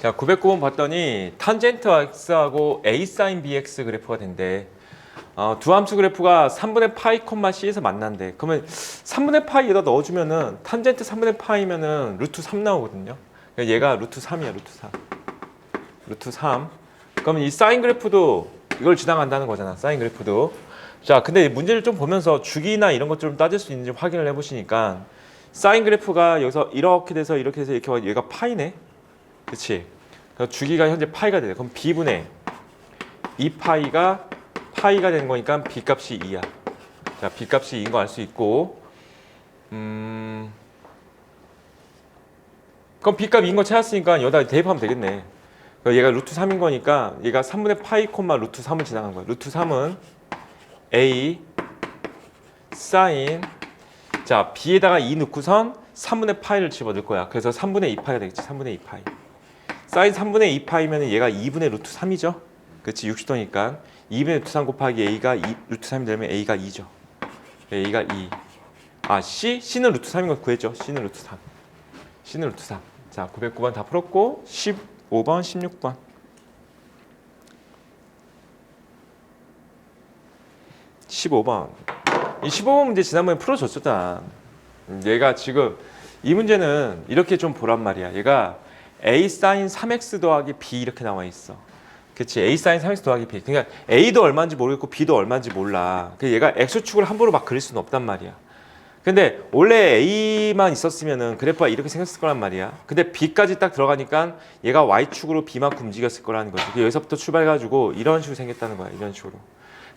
자, 909번 봤더니 탄젠트 x하고 a sin bx 그래프가 된대. 두 함수 그래프가 3분의 파이 콤마 c에서 만난대. 그러면 3분의 파이에다 넣어주면은 탄젠트 3분의 파이면은 루트 3 나오거든요. 그러니까 얘가 루트 3이야, 루트 3. 루트 3. 그러면 이 사인 그래프도 이걸 지나간다는 거잖아, 사인 그래프도. 자, 근데 문제를 좀 보면서 주기나 이런 것 좀 따질 수 있는지 확인을 해보시니까 사인 그래프가 여기서 이렇게 돼서 이렇게 해서 이렇게 얘가 파이네. 그치? 그래서 주기가 현재 파이가 돼. 그럼 b분의 2파이가 파이가 되는 거니까 b 값이 2야. 자, b 값이 2인 거 알 수 있고, 그럼 b 값 2인 거 찾았으니까 여기다 대입하면 되겠네. 얘가 루트 3인 거니까 얘가 3분의 파이 콤마 루트 3을 지나간 거야. 루트 3은 a 사인, 자, b에다가 2 넣고선 3분의 파이를 집어넣을 거야. 그래서 3분의 2파이가 되겠지. 3분의 2파이. 사인 3분의 2파이면 얘가 2분의 루트 3이죠. 그렇지, 60도니까 2분의 루트 3 곱하기 a가 루트 3이 되면 a가 2죠. a가 2. C는 루트 3인 걸 구했죠. C는 루트 3. C는 루트 3. 자, 909번 다 풀었고 15번, 16번. 이 15번 문제 지난번에 풀어줬었잖아. 얘가 지금 이 문제는 이렇게 좀 보란 말이야. 얘가 a sin 3x 더하기 b 이렇게 나와 있어. 그치? a sin 3x 더하기 b. 그러니까 a도 얼마인지 모르겠고 b도 얼마인지 몰라. 얘가 x축을 함부로 막 그릴 수는 없단 말이야. 근데 원래 a만 있었으면은 그래프가 이렇게 생겼을 거란 말이야. 근데 b까지 딱 들어가니까 얘가 y축으로 b만큼 움직였을 거라는 거지. 여기서부터 출발해가지고 이런 식으로 생겼다는 거야. 이런 식으로.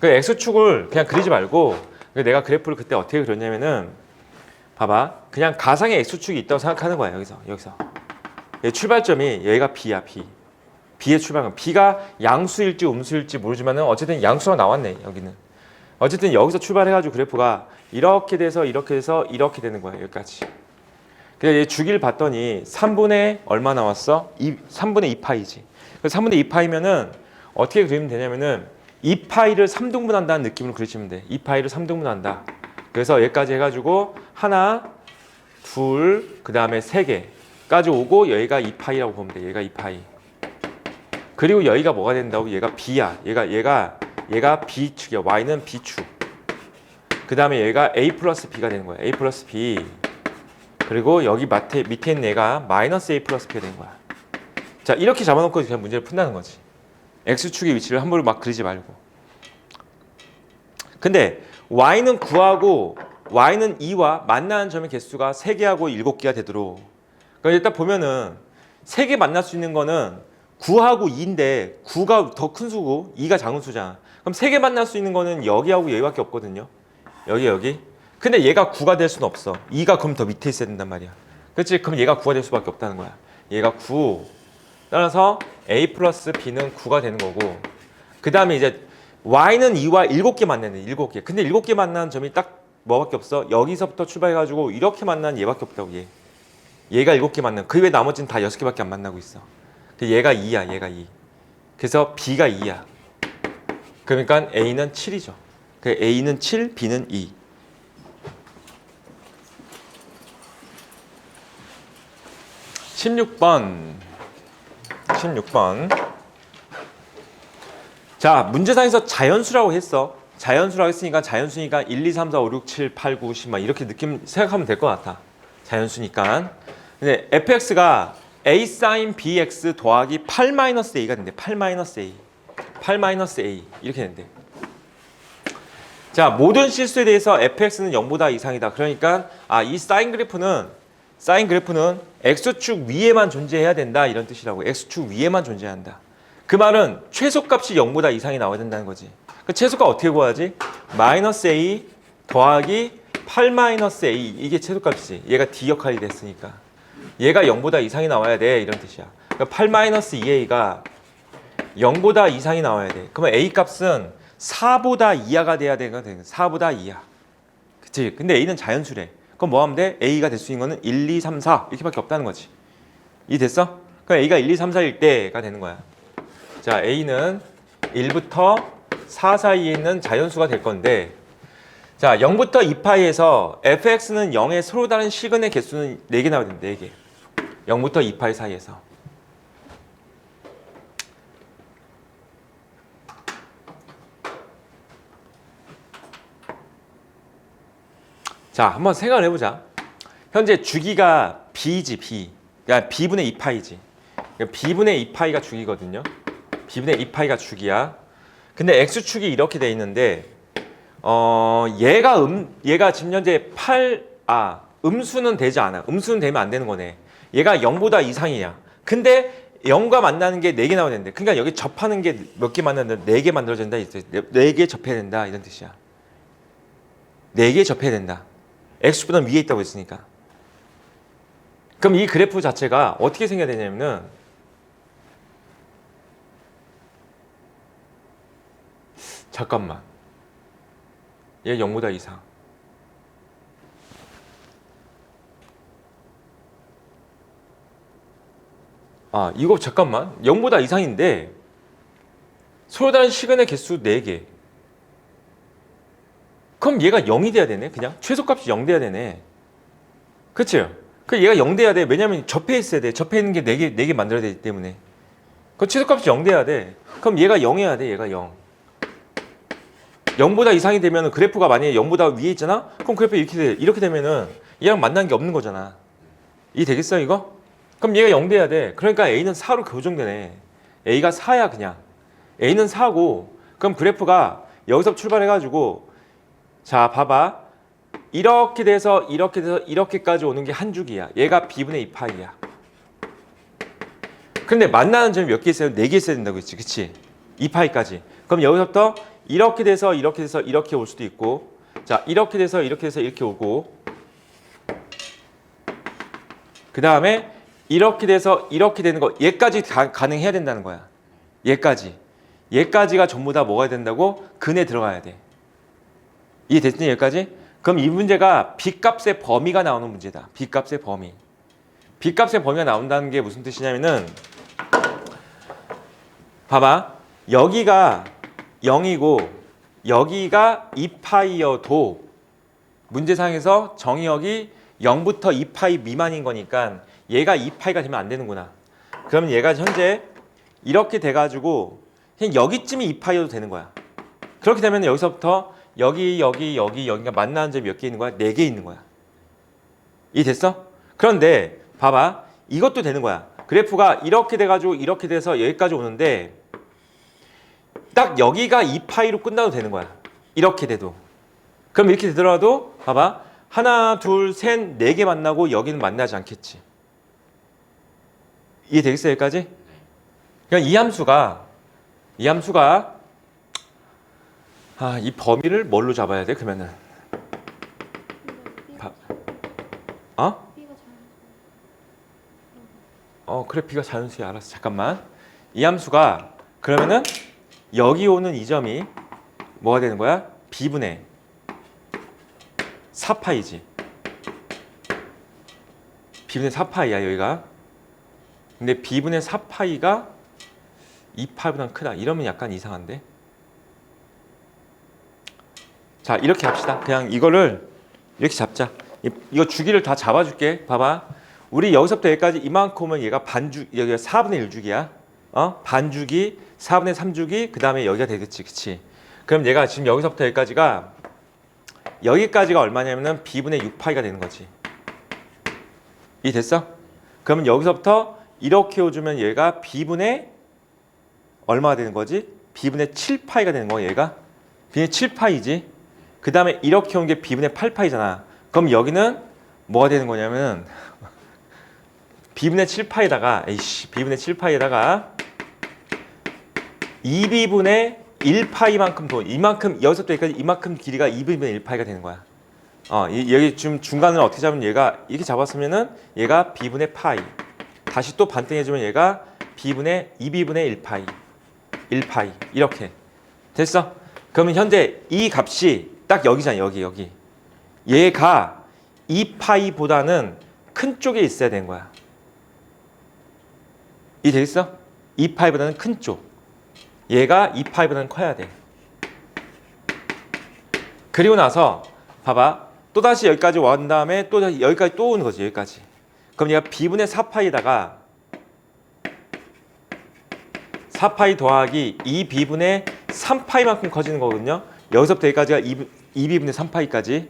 그 x축을 그냥 그리지 말고 내가 그래프를 그때 어떻게 그렸냐면은 봐봐. 그냥 가상의 x축이 있다고 생각하는 거야. 여기서. 출발점이 여기가 b야, b. b의 출발은 b가 양수일지 음수일지 모르지만은 어쨌든 양수가 나왔네. 여기는. 어쨌든 여기서 출발해가지고 그래프가 이렇게 돼서 이렇게 돼서 이렇게 되는 거야. 여기까지. 그래서 얘 주기를 봤더니 3분의 얼마 나왔어? 3분의 2파이지. 그래서 3분의 2파이면은 어떻게 그리면 되냐면은 2파이를 3등분한다는 느낌으로 그리시면 돼. 2파이를 3등분한다. 그래서 여기까지 해가지고 하나, 둘, 그 다음에 세 개까지 오고 여기가 2파이라고 보면 돼. 얘가 2파이. 그리고 여기가 뭐가 된다고? 얘가 b야. 얘가 b축이야. y는 b축. 그 다음에 얘가 a 플러스 b가 되는 거야. a 플러스 b. 그리고 여기 밑에 있는 얘가 마이너스 a 플러스 b가 되는 거야. 자, 이렇게 잡아놓고 그냥 문제를 푼다는 거지. x축의 위치를 함부로 막 그리지 말고. 근데 y는 9하고 y는 2와 만나는 점의 개수가 3개하고 7개가 되도록. 그러니까 일단 보면은 3개 만날 수 있는 거는 9하고 2인데 9가 더 큰 수고 2가 작은 수잖아. 그럼 3개 만날 수 있는 거는 여기하고 여기밖에 없거든요. 여기. 근데 얘가 9가 될 수는 없어. 2가 그럼 더 밑에 있어야 된단 말이야. 그렇지? 그럼 얘가 9가 될 수밖에 없다는 거야. 얘가 9. 따라서 a 플러스 b는 9가 되는 거고, 그 다음에 이제 y는 2와 7개 만나네. 7개. 근데 7개 만나는 점이 딱 뭐밖에 없어? 여기서부터 출발해가지고 이렇게 만나는 얘밖에 없다고. 얘가 7개 만나는. 그 외 나머지는 다 6개밖에 안 만나고 있어. 얘가 2야. 얘가 2. 그래서 b가 2야. 그러니까 a는 7이죠. a는 7, b는 2. (16번) 자, 문제상에서 자연수라고 했어. 자연수라고 했으니까 자연수니까 1, 2, 3, 4, 5, 6, 7, 8, 9, 10 막 이렇게 느낌 생각하면 될 것 같아. 자연수니까. 근데 fx가 a sin bx 더하기 8-a가 된대. 8-a. 8-a. 이렇게 된대. 자, 모든 실수에 대해서 fx는 0보다 이상이다. 그러니까 이 사인 그래프는 x축 위에만 존재해야 된다. 이런 뜻이라고. x축 위에만 존재한다. 그 말은 최소값이 0보다 이상이 나와야 된다는 거지. 그 최소값 어떻게 구하지? 마이너스 a 더하기 8-a. 이게 최소값이지. 얘가 d 역할이 됐으니까. 얘가 0보다 이상이 나와야 돼. 이런 뜻이야. 그러니까 8-2a가 0보다 이상이 나와야 돼. 그러면 a 값은 4보다 이하가 돼야 되는 거야. 4보다 이하. 그치? 근데 a는 자연수래. 그럼 뭐 하면 돼? a가 될 수 있는 거는 1, 2, 3, 4 이렇게밖에 없다는 거지. 이 됐어? 그럼 a가 1, 2, 3, 4일 때가 되는 거야. 자, a는 1부터 4 사이에 있는 자연수가 될 건데, 자, 0부터 2파이에서 fx는 0의 서로 다른 시근의 개수는 4개 나와야 된다. 4개. 0부터 2파이 사이에서. 자, 한번 생각을 해보자. 현재 주기가 b지, b. 그러니까 b분의 2파이지. 그러니까 b분의 2파이가 주기거든요. b분의 2파이가 주기야. 근데 x축이 이렇게 돼 있는데 얘가 지금 현재 음수는 되지 않아. 음수는 되면 안 되는 거네. 얘가 0보다 이상이야. 근데 0과 만나는 게 4개 나와야 되는데, 그러니까 여기 접하는 게 몇 개 만나는데 4개 만들어진다. 4개 접해야 된다. 이런 뜻이야. 4개 접해야 된다. x보다 위에 있다고 했으니까. 그럼 이 그래프 자체가 어떻게 생겨야 되냐면은 잠깐만. 얘 0보다 이상. 이거 잠깐만. 0보다 이상인데 서로 다른 시간의 개수 4개. 그럼 얘가 0이 돼야 되네. 그냥 최소값이 0 돼야 되네. 그치요? 그 얘가 0 돼야 돼. 왜냐면 접해 있어야 돼. 접해 있는 게 4개 만들어야 되기 때문에. 그 최소값이 0 돼야 돼. 그럼 얘가 0해야 돼. 얘가 0. 0보다 이상이 되면 그래프가 만약에 0보다 위에 있잖아? 그럼 그래프 이렇게 돼. 이렇게 되면은 얘랑 만난 게 없는 거잖아. 이해 되겠어 이거? 그럼 얘가 0 돼야 돼. 그러니까 A는 4로 교정되네. A가 4야 그냥. A는 4고 그럼 그래프가 여기서 출발해가지고 자 봐봐. 이렇게 돼서 이렇게까지 오는 게 한 주기야. 얘가 B분의 2파이야. 근데 만나는 점이 몇 개 있어야 돼? 4개 있어야 된다고 했지. 그치? 2파이까지. 그럼 여기서부터 이렇게 돼서 이렇게 올 수도 있고 자 이렇게 돼서 이렇게 오고 그 다음에 이렇게 돼서 이렇게 되는 거 얘까지 가능해야 된다는 거야. 얘까지가 전부 다 뭐가 된다고? 근에 들어가야 돼. 이해됐니 여기까지? 그럼 이 문제가 B값의 범위가 나오는 문제다. B값의 범위. B값의 범위가 나온다는 게 무슨 뜻이냐면은 봐봐. 여기가 0이고 여기가 2파이여도 문제상에서 정의역이 0부터 2파이 미만인 거니까 얘가 2파이가 되면 안 되는구나. 그러면 얘가 현재 이렇게 돼가지고 그냥 여기쯤이 2파이여도 되는 거야. 그렇게 되면 여기서부터 여기가 만나는 점이 몇 개 있는 거야? 4개 있는 거야. 이해됐어? 그런데 봐봐. 이것도 되는 거야. 그래프가 이렇게 돼가지고 이렇게 돼서 여기까지 오는데 딱 여기가 2파이로 끝나도 되는 거야. 이렇게 돼도. 그럼 이렇게 되더라도 봐봐. 하나, 둘, 셋, 4개 만나고 여기는 만나지 않겠지. 이해되겠어요? 여기까지? 그러니까 이 함수가 이 범위를 뭘로 잡아야 돼? 그러면은 그래 B가 자연수야. 알았어. 잠깐만. 이 함수가 그러면은 여기 오는 이 점이 뭐가 되는 거야? B분의 4파이지. B분의 4파이야 여기가. 근데 B분의 4파이가 2파이보다 크다. 이러면 약간 이상한데. 자 이렇게 합시다. 그냥 이거를 이렇게 잡자. 이거 주기를 다 잡아줄게. 봐봐. 우리 여기서부터 여기까지 이만큼 오면 얘가 여기가 4분의 1주기야. 반주기, 4분의 3주기, 그 다음에 여기가 되겠지. 그치? 그럼 얘가 지금 여기서부터 여기까지가 얼마냐면은 B분의 6파이가 되는 거지. 이해됐어? 그러면 여기서부터 이렇게 오주면 얘가 B분의 얼마가 되는 거지? B분의 7파이가 되는 거야, 얘가. B분의 7파이지. 그 다음에 이렇게 온 게 B분의 8파이잖아. 그럼 여기는 뭐가 되는 거냐면은 B분의 7파이에다가 B분의 7파이에다가 2B분의 1파이만큼 더 이만큼 여기서부터 여기까지 이만큼 길이가 2B분의 1파이가 되는 거야. 여기 지금 중간을 어떻게 잡으면 얘가 이렇게 잡았으면은 얘가 B분의 파이. 다시 또 반등해주면 얘가 B분의 2B분의 1파이 이렇게 됐어? 그러면 현재 이 값이 딱 여기잖아. 여기 얘가 2파이보다는 큰 쪽에 있어야 되는 거야. 이해되겠어? 2파이보다는 큰 쪽. 얘가 2파이보다는 커야 돼. 그리고 나서 봐봐. 또다시 여기까지 온 다음에 또 여기까지 또 오는 거지. 여기까지. 그럼 얘가 B분의 4파이에다가 4파이 더하기 2B분의 3파이만큼 커지는 거거든요. 여기서부터 여기까지가 2B분의 3파이까지.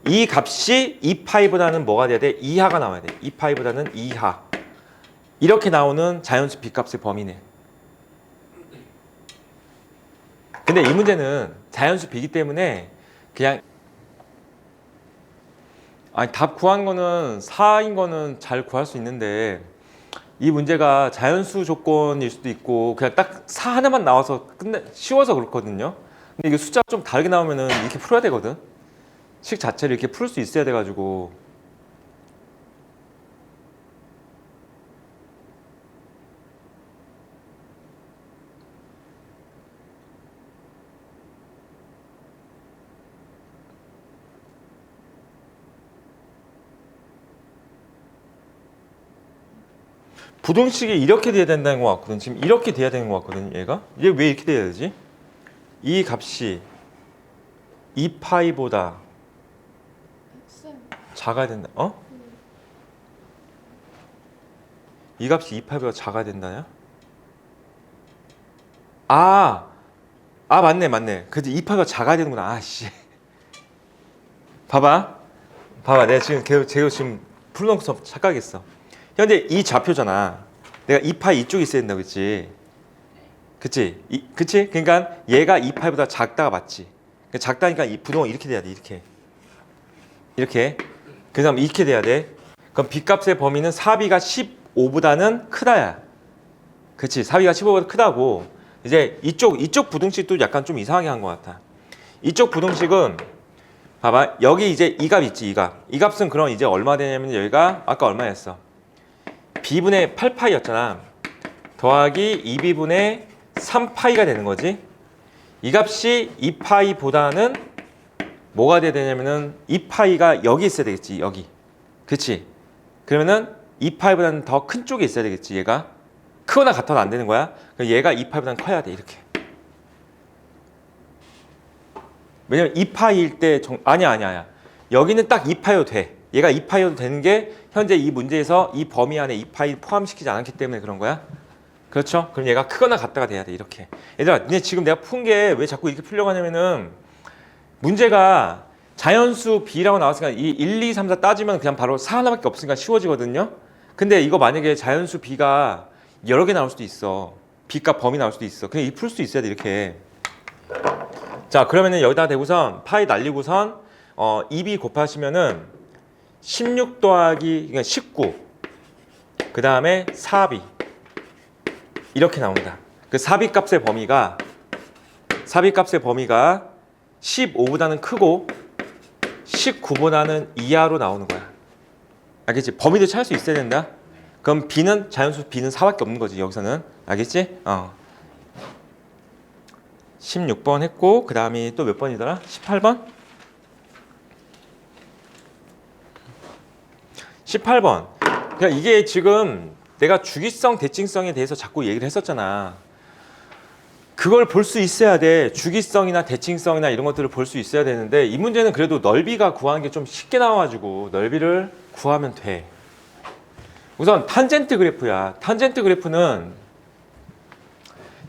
이 값이 2파이보다는 뭐가 돼야 돼? 이하가 나와야 돼. 2파이보다는 이하. 이렇게 나오는 자연수 B값의 범위네. 근데 이 문제는 자연수 B이기 때문에 그냥 아니 답 구한 거는 4인 거는 잘 구할 수 있는데 이 문제가 자연수 조건일 수도 있고 그냥 딱 4 하나만 나와서 쉬워서 그렇거든요. 근데 이게 숫자가 좀 다르게 나오면은 이렇게 풀어야 되거든. 식 자체를 이렇게 풀 수 있어야 돼가지고. 부등식이 이렇게 돼야 된다는 것 같거든. 지금 이렇게 돼야 되는 것 같거든. 얘가 얘 왜 이렇게 돼야 되지? 이 값이 2파이보다 작아야 된다. 어? 이 값이 2파이보다 작아야 된다냐? 맞네. 그래도 2파이보다 작아야 되는구나. 아씨. 봐봐. 내가 지금 지금 풀어놓고서 착각했어. 현재 이 좌표잖아. 내가 2파이 이쪽에 있어야 된다고 했지. 그치? 그치? 그러니까 얘가 2파이보다 작다가 맞지. 작다니까 이 부동은 이렇게 돼야 돼. 이렇게. 그 다음 이렇게 돼야 돼. 그럼 B값의 범위는 4B가 15보다는 크다야. 그치? 4B가 15보다 크다고. 이제 이쪽 부등식도 약간 좀 이상하게 한 것 같아. 이쪽 부등식은 봐봐. 여기 이제 이 값 있지. 이 값. 이 값은 그럼 이제 얼마 되냐면 여기가 아까 얼마였어? B분의 8파이였잖아. 더하기 2B분의 3파이가 되는 거지. 이 값이 2파이보다는 뭐가 돼야 되냐면은 2파이가 여기 있어야 되겠지. 여기. 그치? 그러면은 2파이보다는 더 큰 쪽에 있어야 되겠지. 얘가. 크거나 같아도 안 되는 거야. 얘가 2파이보다는 커야 돼. 이렇게. 왜냐면 2파이일 때 아니야. 여기는 딱 2파이여도 돼. 얘가 2파이여도 되는 게 현재 이 문제에서 이 범위 안에 2파이 포함시키지 않았기 때문에 그런 거야. 그렇죠? 그럼 얘가 크거나 같다가 돼야 돼. 이렇게. 얘들아, 근데 지금 내가 푼 게 왜 자꾸 이렇게 풀려고 하냐면은 문제가 자연수 B라고 나왔으니까 이 1, 2, 3, 4 따지면 그냥 바로 4 하나밖에 없으니까 쉬워지거든요. 근데 이거 만약에 자연수 B가 여러 개 나올 수도 있어. B값 범위 나올 수도 있어. 그냥 풀 수 있어야 돼. 이렇게. 자, 그러면은 여기다 대고선 파이 날리고선 2B 곱하시면은 16 더하기 그러니까 19 그 다음에 4B 이렇게 나온다. 그 4B 값의 범위가 15보다는 크고 19보다는 이하로 나오는 거야. 알겠지? 범위도 찾을 수 있어야 된다. 그럼 B는 자연수 B는 4밖에 없는 거지. 여기서는. 알겠지? 16번 했고 그 다음이 또 몇 번이더라? 18번? 18번. 그러니까 이게 지금 내가 주기성, 대칭성에 대해서 자꾸 얘기를 했었잖아. 그걸 볼 수 있어야 돼. 주기성이나 대칭성이나 이런 것들을 볼 수 있어야 되는데 이 문제는 그래도 넓이가 구하는 게 좀 쉽게 나와가지고 넓이를 구하면 돼. 우선 탄젠트 그래프야. 탄젠트 그래프는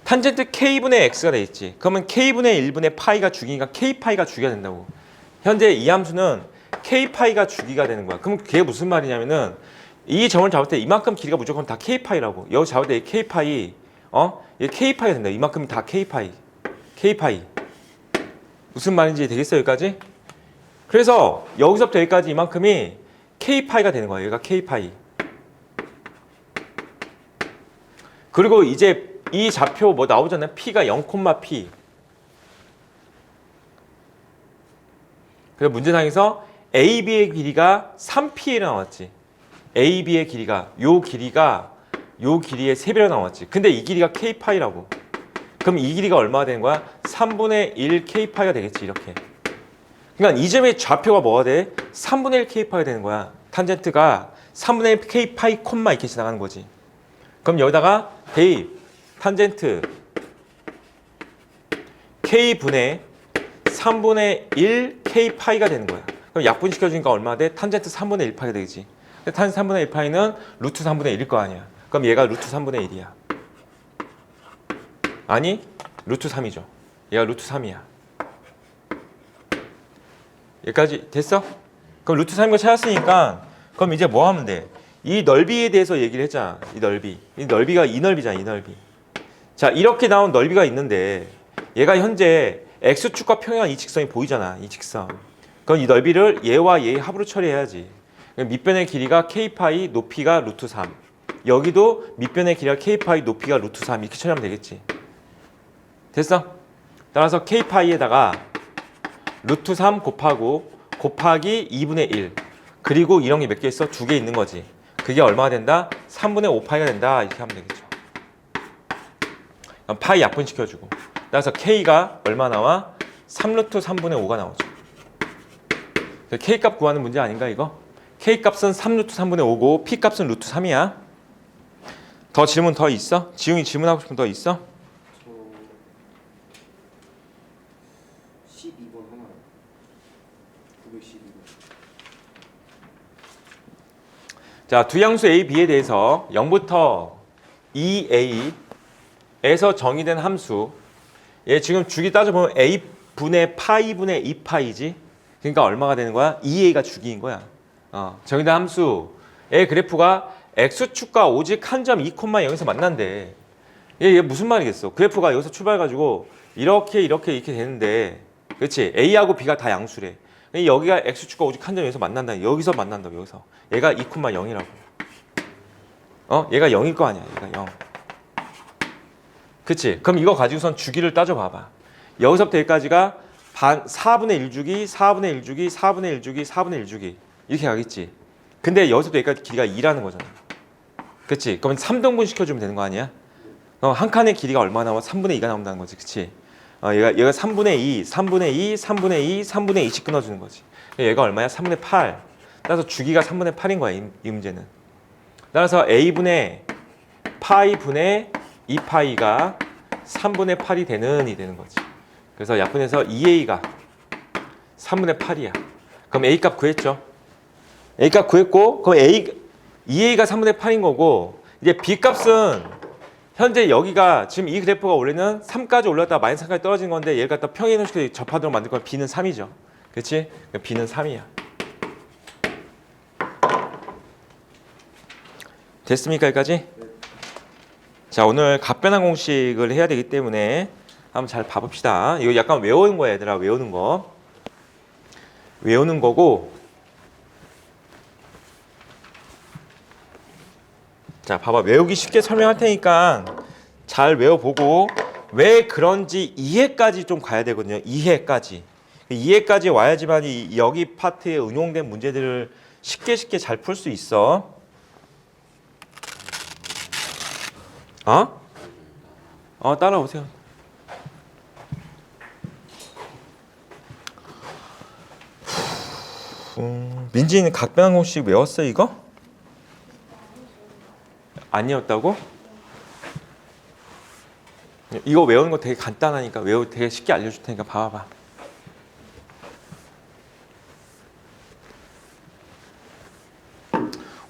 탄젠트 K분의 X가 돼 있지. 그러면 K분의 1분의 파이가 주기니까 K파이가 주기가 된다고. 현재 이 함수는 K파이가 주기가 되는 거야. 그럼 그게 무슨 말이냐면은 이 점을 잡을 때 이만큼 길이가 무조건 다 K파이라고. 여기 잡을 때 K파이 이게 K파이가 된다. 이만큼이 다 K파이. 무슨 말인지 되겠어요, 여기까지? 그래서 여기서부터 여기까지 이만큼이 K파이가 되는 거야. 얘가 K파이. 그리고 이제 이 좌표 뭐 나오잖아요. P가 0,P. 그래서 문제상에서 AB의 길이가 3P에 나왔지. AB의 길이가 요 길이의 3배로 나왔지. 근데 이 길이가 K파이라고. 그럼 이 길이가 얼마가 되는 거야? 3분의 1 K파이가 되겠지. 이렇게. 그러니까 이 점의 좌표가 뭐가 돼? 3분의 1 K파이가 되는 거야. 탄젠트가 3분의 1 K파이 콤마 이렇게 지나가는 거지. 그럼 여기다가 대입 탄젠트 K분의 3분의 1 K파이가 되는 거야. 그럼 약분시켜주니까 얼마 돼? 탄젠트 3분의 1 파이가 되겠지. 근데 탄젠트 3분의 1 파이는 루트 3분의 1일 거 아니야. 그럼 얘가 루트 3분의 1이야. 아니, 루트 3이죠. 얘가 루트 3이야. 여기까지 됐어? 그럼 루트 3인 거 찾았으니까 그럼 이제 뭐 하면 돼? 이 넓이에 대해서 얘기를 했잖아. 이 넓이. 이 넓이가 이 넓이잖아. 이 넓이. 자, 이렇게 나온 넓이가 있는데 얘가 현재 x축과 평행한 이 직선이 보이잖아. 이 직선. 그럼 이 넓이를 얘와 얘의 합으로 처리해야지. 밑변의 길이가 k파이, 높이가 루트 3. 여기도 밑변의 길이가 k파이, 높이가 루트 3 이렇게 처리하면 되겠지. 됐어? 따라서 k파이에다가 루트 3 곱하기 2분의 1 그리고 이런 게 몇 개 있어? 2개 있는 거지. 그게 얼마가 된다? 3분의 5파이가 된다. 이렇게 하면 되겠죠. 그럼 파이 약분시켜주고 따라서 k가 얼마 나와? 3루트 3분의 5가 나오죠. k값 구하는 문제 아닌가 이거? k값은 3루트 3분의 5고 p값은 루트 3이야. 더 질문 더 있어? 지웅이 질문하고 싶은 더 있어? 저 12번 하나 912번 자, 두 양수 a, b에 대해서 0부터 2a에서 정의된 함수 얘 지금 주기 따져보면 a분의 파이분의 2파이지. 그러니까 얼마가 되는 거야? 2a가 주기인 거야. 정의된 함수의 그래프가 x축과 오직 한 점 2,0에서 만난대. 얘 무슨 말이겠어? 그래프가 여기서 출발해가지고 이렇게 되는데 그렇지? a하고 b가 다 양수래. 여기가 x축과 오직 한 점에서 만난다. 여기서 만난다고 여기서. 얘가 2,0이라고. 얘가 0일 거 아니야. 얘가 0. 그치? 그럼 이거 가지고선 주기를 따져봐봐. 여기서부터 여기까지가 4분의 1주기, 4분의 1주기, 4분의 1주기, 4분의 1주기 이렇게 가겠지. 근데 여기서부터 여기까지 길이가 2라는 거잖아. 그치? 그러면 3등분 시켜주면 되는 거 아니야? 한 칸의 길이가 얼마 나와? 3분의 2가 나온다는 거지. 그치? 얘가 3분의 2, 3분의 2, 3분의 2, 3분의 2씩 끊어주는 거지. 얘가 얼마야? 3분의 8. 따라서 주기가 3분의 8인 거야. 이 문제는. 따라서 a분의 파이분의 2파이가 3분의 8이 되는 거지. 그래서 약분해서 2a가 3분의 8이야. 그럼 a 값 구했죠. a 값 구했고 그럼 2a가 3분의 8인 거고 이제 b 값은 현재 여기가 지금 이 그래프가 원래는 3까지 올랐다가 마이너스 3까지 떨어진 건데 얘를 갖다 평행이동시켜서 접하도록 만들 거면 b는 3이죠. 그렇지? b는 3이야. 됐습니까? 여기까지? 자, 오늘 값변환 공식을 해야 되기 때문에 한번 잘 봐봅시다. 이거 약간 외우는 거야, 얘들아. 외우는 거. 외우는 거고. 자, 봐봐. 외우기 쉽게 설명할 테니까 잘 외워보고 왜 그런지 이해까지 좀 가야 되거든요. 이해까지 와야지만 여기 파트에 응용된 문제들을 쉽게 잘 풀 수 있어. 따라오세요. 민지는 각변환 공식 외웠어 이거? 아니었다고? 이거 외우는 거 되게 간단하니까 되게 쉽게 알려줄 테니까 봐봐.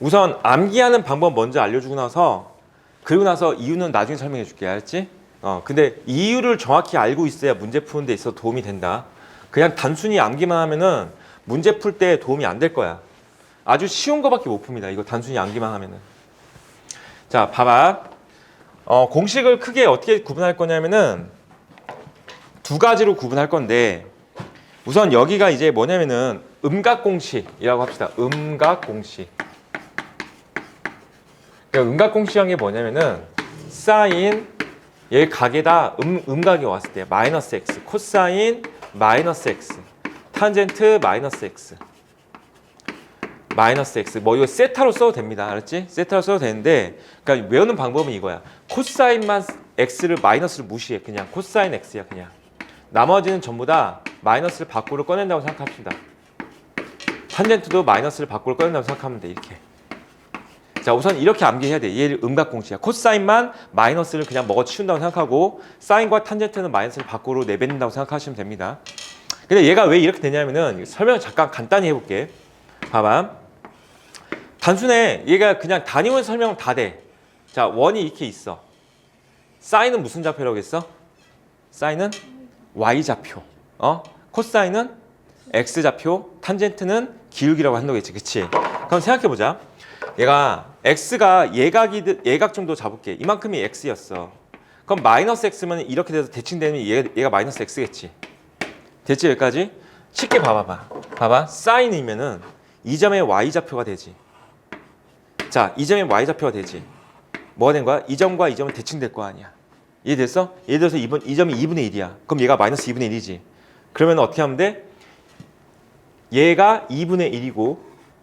우선 암기하는 방법 먼저 알려주고 나서 그리고 나서 이유는 나중에 설명해 줄게. 알았지? 근데 이유를 정확히 알고 있어야 문제 푸는 데 있어서 도움이 된다. 그냥 단순히 암기만 하면은 문제 풀 때 도움이 안 될 거야. 아주 쉬운 거밖에 못 풉니다. 이거 단순히 암기만 하면은. 자, 봐봐. 공식을 크게 어떻게 구분할 거냐면은 두 가지로 구분할 건데 우선 여기가 이제 뭐냐면은 음각공식이라고 합시다. 음각공식. 그러니까 음각공식이란 게 뭐냐면은 사인 얘 각에다 음각이 왔을 때 마이너스 x, 코사인 마이너스 x, 탄젠트 마이너스 x, 마이너스 x. 뭐 이거 세타로 써도 됩니다. 알았지? 세타로 써도 되는데 그러니까 외우는 방법은 이거야. 코사인만 x를 마이너스를 무시해. 그냥 코사인 x야 그냥. 나머지는 전부 다 마이너스를 밖으로 꺼낸다고 생각합시다. 탄젠트도 마이너스를 밖으로 꺼낸다고 생각하면 돼. 이렇게. 자, 우선 이렇게 암기해야 돼. 얘를 음각공식이야. 코사인만 마이너스를 그냥 먹어치운다고 생각하고 사인과 탄젠트는 마이너스를 밖으로 내뱉는다고 생각하시면 됩니다. 근데 얘가 왜 이렇게 되냐면은 설명을 잠깐 간단히 해볼게. 봐봐. 단순해. 얘가 그냥 단위원 설명은 다 돼. 자, 원이 이렇게 있어. 사인은 무슨 좌표라고 했어? 사인은 y좌표. 코사인은 x좌표, 탄젠트는 기울기라고 한다고 했지. 그치? 그럼 생각해보자. 얘가 x가 예각 정도 잡을게. 이만큼이 x였어. 그럼 마이너스 x면 이렇게 돼서 대칭되면 얘가 마이너스 x겠지. 됐지? 여기까지? 쉽게 봐봐. 사인이면은 이 점의 y좌표가 되지. 자, 이 점의 y좌표가 되지. 뭐가 된 거야? 이 점과 이 점은 대칭될 거 아니야. 이해됐어? 예를 들어서 이 점이 2분의 1이야. 그럼 얘가 마이너스 2분의 1이지. 그러면 어떻게 하면 돼? 얘가 2분의 1이고,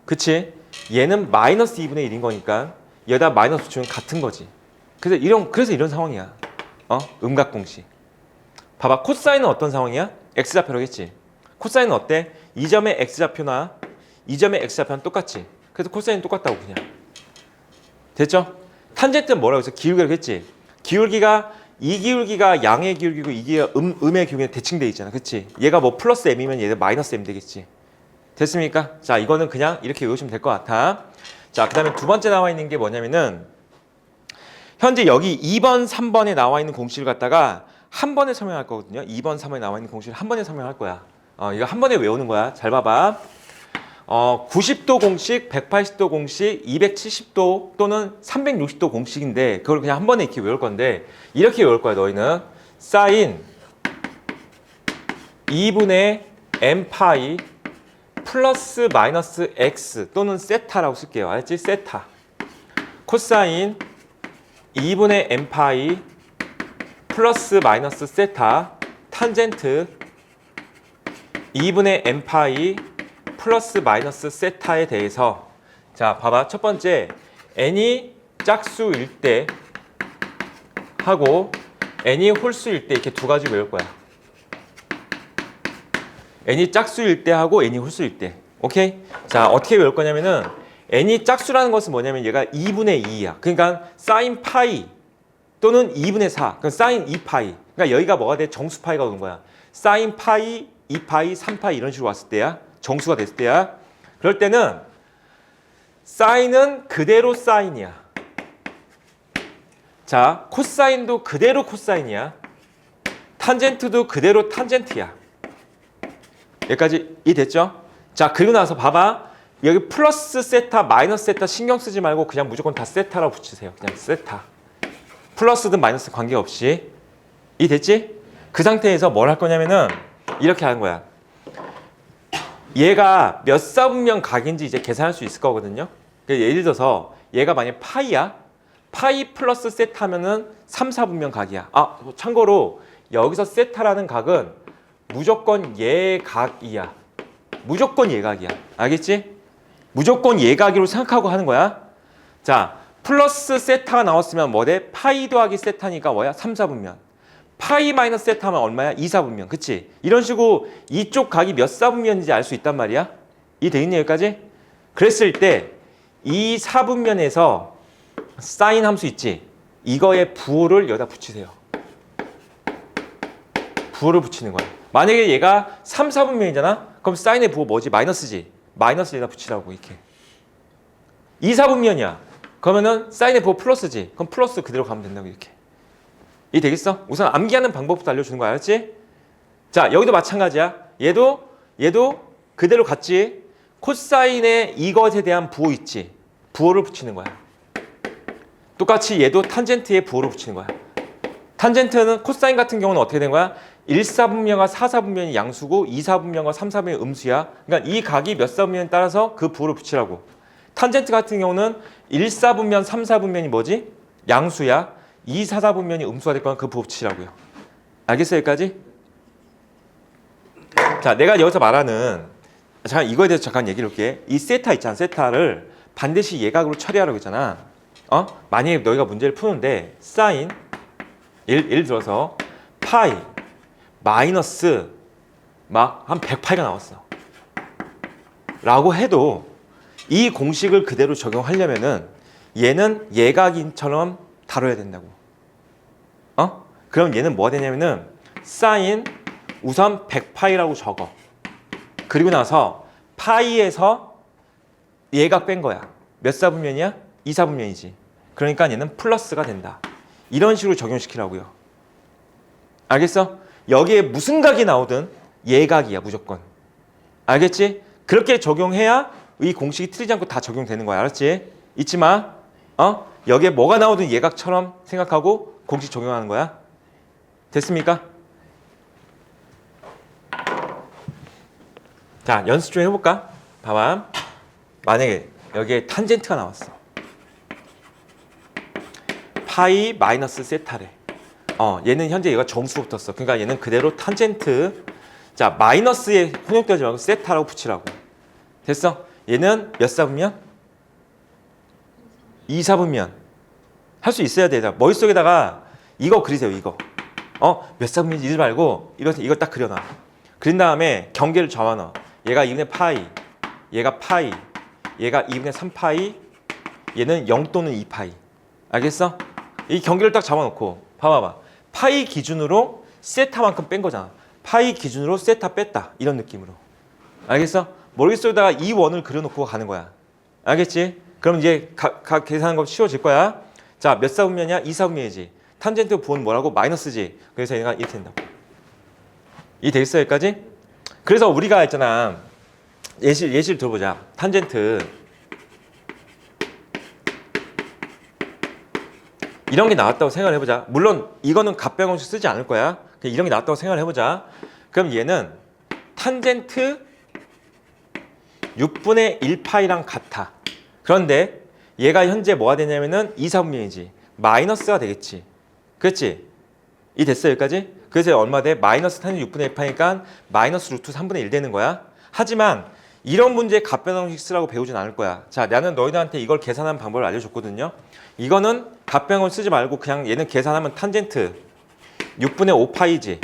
그치? 얘는 마이너스 2분의 1인 거니까 여기다 마이너스 붙이면 같은 거지. 그래서 이런 상황이야. 음각공식. 봐봐, 코사인은 어떤 상황이야? x좌표라겠지. 코사인은 어때? 이 점의 x좌표나 이 점의 x좌표는 똑같지. 그래서 코사인은 똑같다고 그냥. 됐죠? 탄젠트는 뭐라고 해서 기울기라고 했지. 기울기가 이 기울기가 양의 기울기고 이게 음의 기울기는 대칭돼 있잖아. 그치? 얘가 뭐 플러스 m이면 얘는 마이너스 m 되겠지. 됐습니까? 자, 이거는 그냥 이렇게 외우시면 될 것 같아. 자, 그 다음에 두 번째 나와 있는 게 뭐냐면은 현재 여기 2번, 3번에 나와 있는 공식을 갖다가 한 번에 설명할 거거든요. 2번, 3번에 나와 있는 공식을 한 번에 설명할 거야. 이거 한 번에 외우는 거야. 잘 봐봐. 90도 공식, 180도 공식, 270도 또는 360도 공식인데 그걸 그냥 한 번에 이렇게 외울 건데 이렇게 외울 거야. 너희는 사인 2분의 m 파이 플러스 마이너스 x 또는 세타라고 쓸게요. 알았지? 세타. 코사인 2분의 m 파이 플러스 마이너스 세타 탄젠트 2분의 m 파이 플러스 마이너스 세타에 대해서 자, 봐봐. 첫 번째 n이 짝수일 때 하고 n이 홀수일 때 이렇게 두 가지 외울 거야. n이 짝수일 때 하고 n이 홀수일 때. 오케이? 자, 어떻게 외울 거냐면은 n이 짝수라는 것은 뭐냐면 얘가 2분의 2야. 그러니까 사인 파이 또는 2분의 4. 그럼 사인 2파이. 그러니까 여기가 뭐가 돼? 정수 파이가 오는 거야. 사인 파이, 2파이, 3파이 이런 식으로 왔을 때야. 정수가 됐을 때야. 그럴 때는 사인은 그대로 사인이야. 자, 코사인도 그대로 코사인이야. 탄젠트도 그대로 탄젠트야. 여기까지 이해됐죠? 자, 그리고 나서 봐봐. 여기 플러스 세타, 마이너스 세타 신경 쓰지 말고 그냥 무조건 다 세타라고 붙이세요. 그냥 세타. 플러스든 마이너스 관계없이. 이해됐지? 그 상태에서 뭘 할 거냐면은 이렇게 하는 거야. 얘가 몇 사분면 각인지 이제 계산할 수 있을 거거든요. 예를 들어서 얘가 만약 파이야. 파이 플러스 세타면은 3, 4분면 각이야. 참고로 여기서 세타라는 각은 무조건 예각이야. 무조건 예각이야. 알겠지? 무조건 예각이로 생각하고 하는 거야. 자, 플러스 세타가 나왔으면 뭐 돼? 파이 더하기 세타니까 뭐야? 3, 4분면. 파이 마이너스 세타 하면 얼마야? 2, 4분면. 그치? 이런 식으로 이쪽 각이 몇 사분면인지 알 수 있단 말이야. 이해되겠니? 여기까지? 그랬을 때 이 4분면에서 사인 함수 있지? 이거의 부호를 여기다 붙이세요. 부호를 붙이는 거야. 만약에 얘가 3, 4분면이잖아? 그럼 사인의 부호 뭐지? 마이너스지? 마이너스 여기다 붙이라고 이렇게. 2, 4분면이야. 그러면은 사인의 부호 플러스지? 그럼 플러스 그대로 가면 된다고 이렇게. 이 되겠어? 우선 암기하는 방법부터 알려주는 거야. 알았지? 자, 여기도 마찬가지야. 얘도 그대로 같지? 코사인의 이것에 대한 부호 있지? 부호를 붙이는 거야. 똑같이 얘도 탄젠트에 부호를 붙이는 거야. 탄젠트는 코사인 같은 경우는 어떻게 된 거야? 1사분면과 4사분면이 양수고 2사분면과 3사분면이 음수야. 그러니까 이 각이 몇 사분면에 따라서 그 부호를 붙이라고. 탄젠트 같은 경우는 1사분면, 3사분면이 뭐지? 양수야. 2, 4, 4분면이 음수가 될 거면 그 부호 붙이라고요. 알겠어요? 여기까지? 자, 내가 여기서 말하는 잠깐 이거에 대해서 잠깐 얘기를 할게. 이 세타 있잖아. 세타를 반드시 예각으로 처리하라고 했잖아. 만약에 너희가 문제를 푸는데 사인 예를 들어서 파이 마이너스 막 한 100파이가 나왔어. 라고 해도 이 공식을 그대로 적용하려면은 얘는 예각인처럼 다뤄야 된다고. 그럼 얘는 뭐가 되냐면은 사인 우선 100파이라고 적어. 그리고 나서 파이에서 예각 뺀 거야. 몇 사분면이야? 2, 4분면이지. 그러니까 얘는 플러스가 된다. 이런 식으로 적용시키라고요. 알겠어? 여기에 무슨 각이 나오든 예각이야 무조건. 알겠지? 그렇게 적용해야 이 공식이 틀리지 않고 다 적용되는 거야. 알았지? 잊지 마. 여기에 뭐가 나오든 예각처럼 생각하고 공식 적용하는 거야. 됐습니까? 자, 연습 좀 해볼까? 봐봐. 만약에 여기에 탄젠트가 나왔어. 파이 마이너스 세타래. 얘는 현재 얘가 정수로 붙었어. 그러니까 얘는 그대로 탄젠트. 자, 마이너스에 혼용되지 말고 세타라고 붙이라고. 됐어? 얘는 몇 사분면? 2사분면. 할 수 있어야 돼. 머릿속에다가 이거 그리세요. 이거. 몇 사분면인지 잊지 말고 이걸 딱 그려놔. 그린 다음에 경계를 잡아넣어. 얘가 2분의 파이, 얘가 파이, 얘가 2분의 3파이, 얘는 0 또는 2파이. 알겠어? 이 경계를 딱 잡아놓고 봐봐봐. 파이 기준으로 세타만큼 뺀 거잖아. 파이 기준으로 세타 뺐다. 이런 느낌으로. 알겠어? 머릿속에다가 이 원을 그려놓고 가는 거야. 알겠지? 그럼 이제 각 계산하는 거 쉬워질 거야. 자, 몇 사분면이야? 2사분면이지. 탄젠트 부호는 뭐라고? 마이너스지. 그래서 얘가 이렇게 된다고. 이해되겠어 여기까지? 그래서 우리가 있잖아. 예시를 들어보자. 탄젠트. 이런 게 나왔다고 생각을 해보자. 물론 이거는 갑배공식 쓰지 않을 거야. 그냥 이런 게 나왔다고 생각을 해보자. 그럼 얘는 탄젠트 6분의 1파이랑 같아. 그런데 얘가 현재 뭐가 되냐면은 2사분면이지. 마이너스가 되겠지. 그렇지? 이 됐어 여기까지? 그래서 얼마 돼? 마이너스 탄젠트 6분의 1파니까 마이너스 루트 3분의 1 되는 거야. 하지만 이런 문제에 갑배공식 쓰라고 배우진 않을 거야. 자, 나는 너희들한테 이걸 계산하는 방법을 알려줬거든요. 이거는 갑배공식 쓰지 말고 그냥 얘는 계산하면 탄젠트 6분의 5파이지.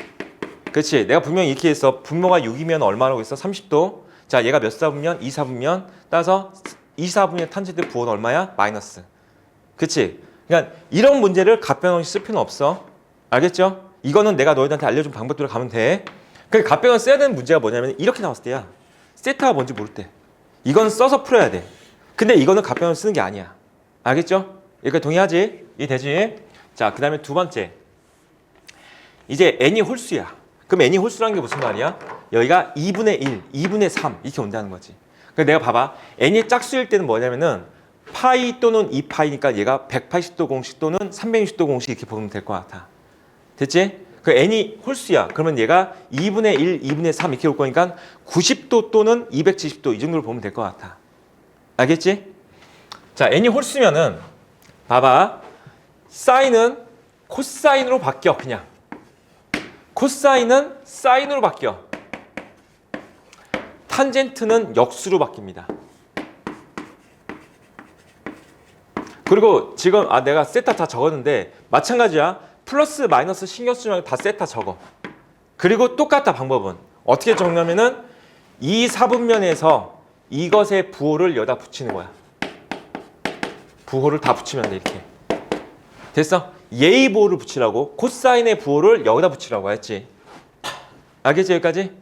그렇지? 내가 분명히 이렇게 했어. 분모가 6이면 얼마라고 했어? 30도. 자, 얘가 몇 사분면? 2사분면. 따라서 2사분면 탄젠트 부호는 얼마야? 마이너스. 그렇지? 그러니까 이런 문제를 갑배공식 쓸 필요는 없어. 알겠죠? 이거는 내가 너희들한테 알려준 방법대로 가면 돼. 그 갑배공식 써야 되는 문제가 뭐냐면 이렇게 나왔을 때야. 세타가 뭔지 모를 때. 이건 써서 풀어야 돼. 근데 이거는 갑배공식 쓰는 게 아니야. 알겠죠? 여기까지 동의하지? 이해되지? 자, 그 다음에 두 번째. 이제 n이 홀수야. 그럼 n이 홀수라는 게 무슨 말이야? 여기가 2분의 1, 2분의 3 이렇게 온다는 거지. 그러니까 내가 봐봐. n이 짝수일 때는 뭐냐면은 파이 또는 2파이니까 얘가 180도 공식 또는 360도 공식 이렇게 보면 될 것 같아. 됐지? 그 n이 홀수야. 그러면 얘가 2분의 1, 2분의 3 이렇게 올 거니까 90도 또는 270도 이 정도로 보면 될 것 같아. 알겠지? 자, n이 홀수면은 봐봐. 사인은 코사인으로 바뀌어 그냥. 코사인은 사인으로 바뀌어. 탄젠트는 역수로 바뀝니다. 그리고 지금 내가 세타 다 적었는데 마찬가지야. 플러스 마이너스 신경 쓰지 말고 다 세타 적어. 그리고 똑같다 방법은. 어떻게 적냐면은 이 사분면에서 이것의 부호를 여기다 붙이는 거야. 부호를 다 붙이면 돼 이렇게. 됐어? 예의 부호를 붙이라고. 코사인의 부호를 여기다 붙이라고 했지. 알겠지 여기까지?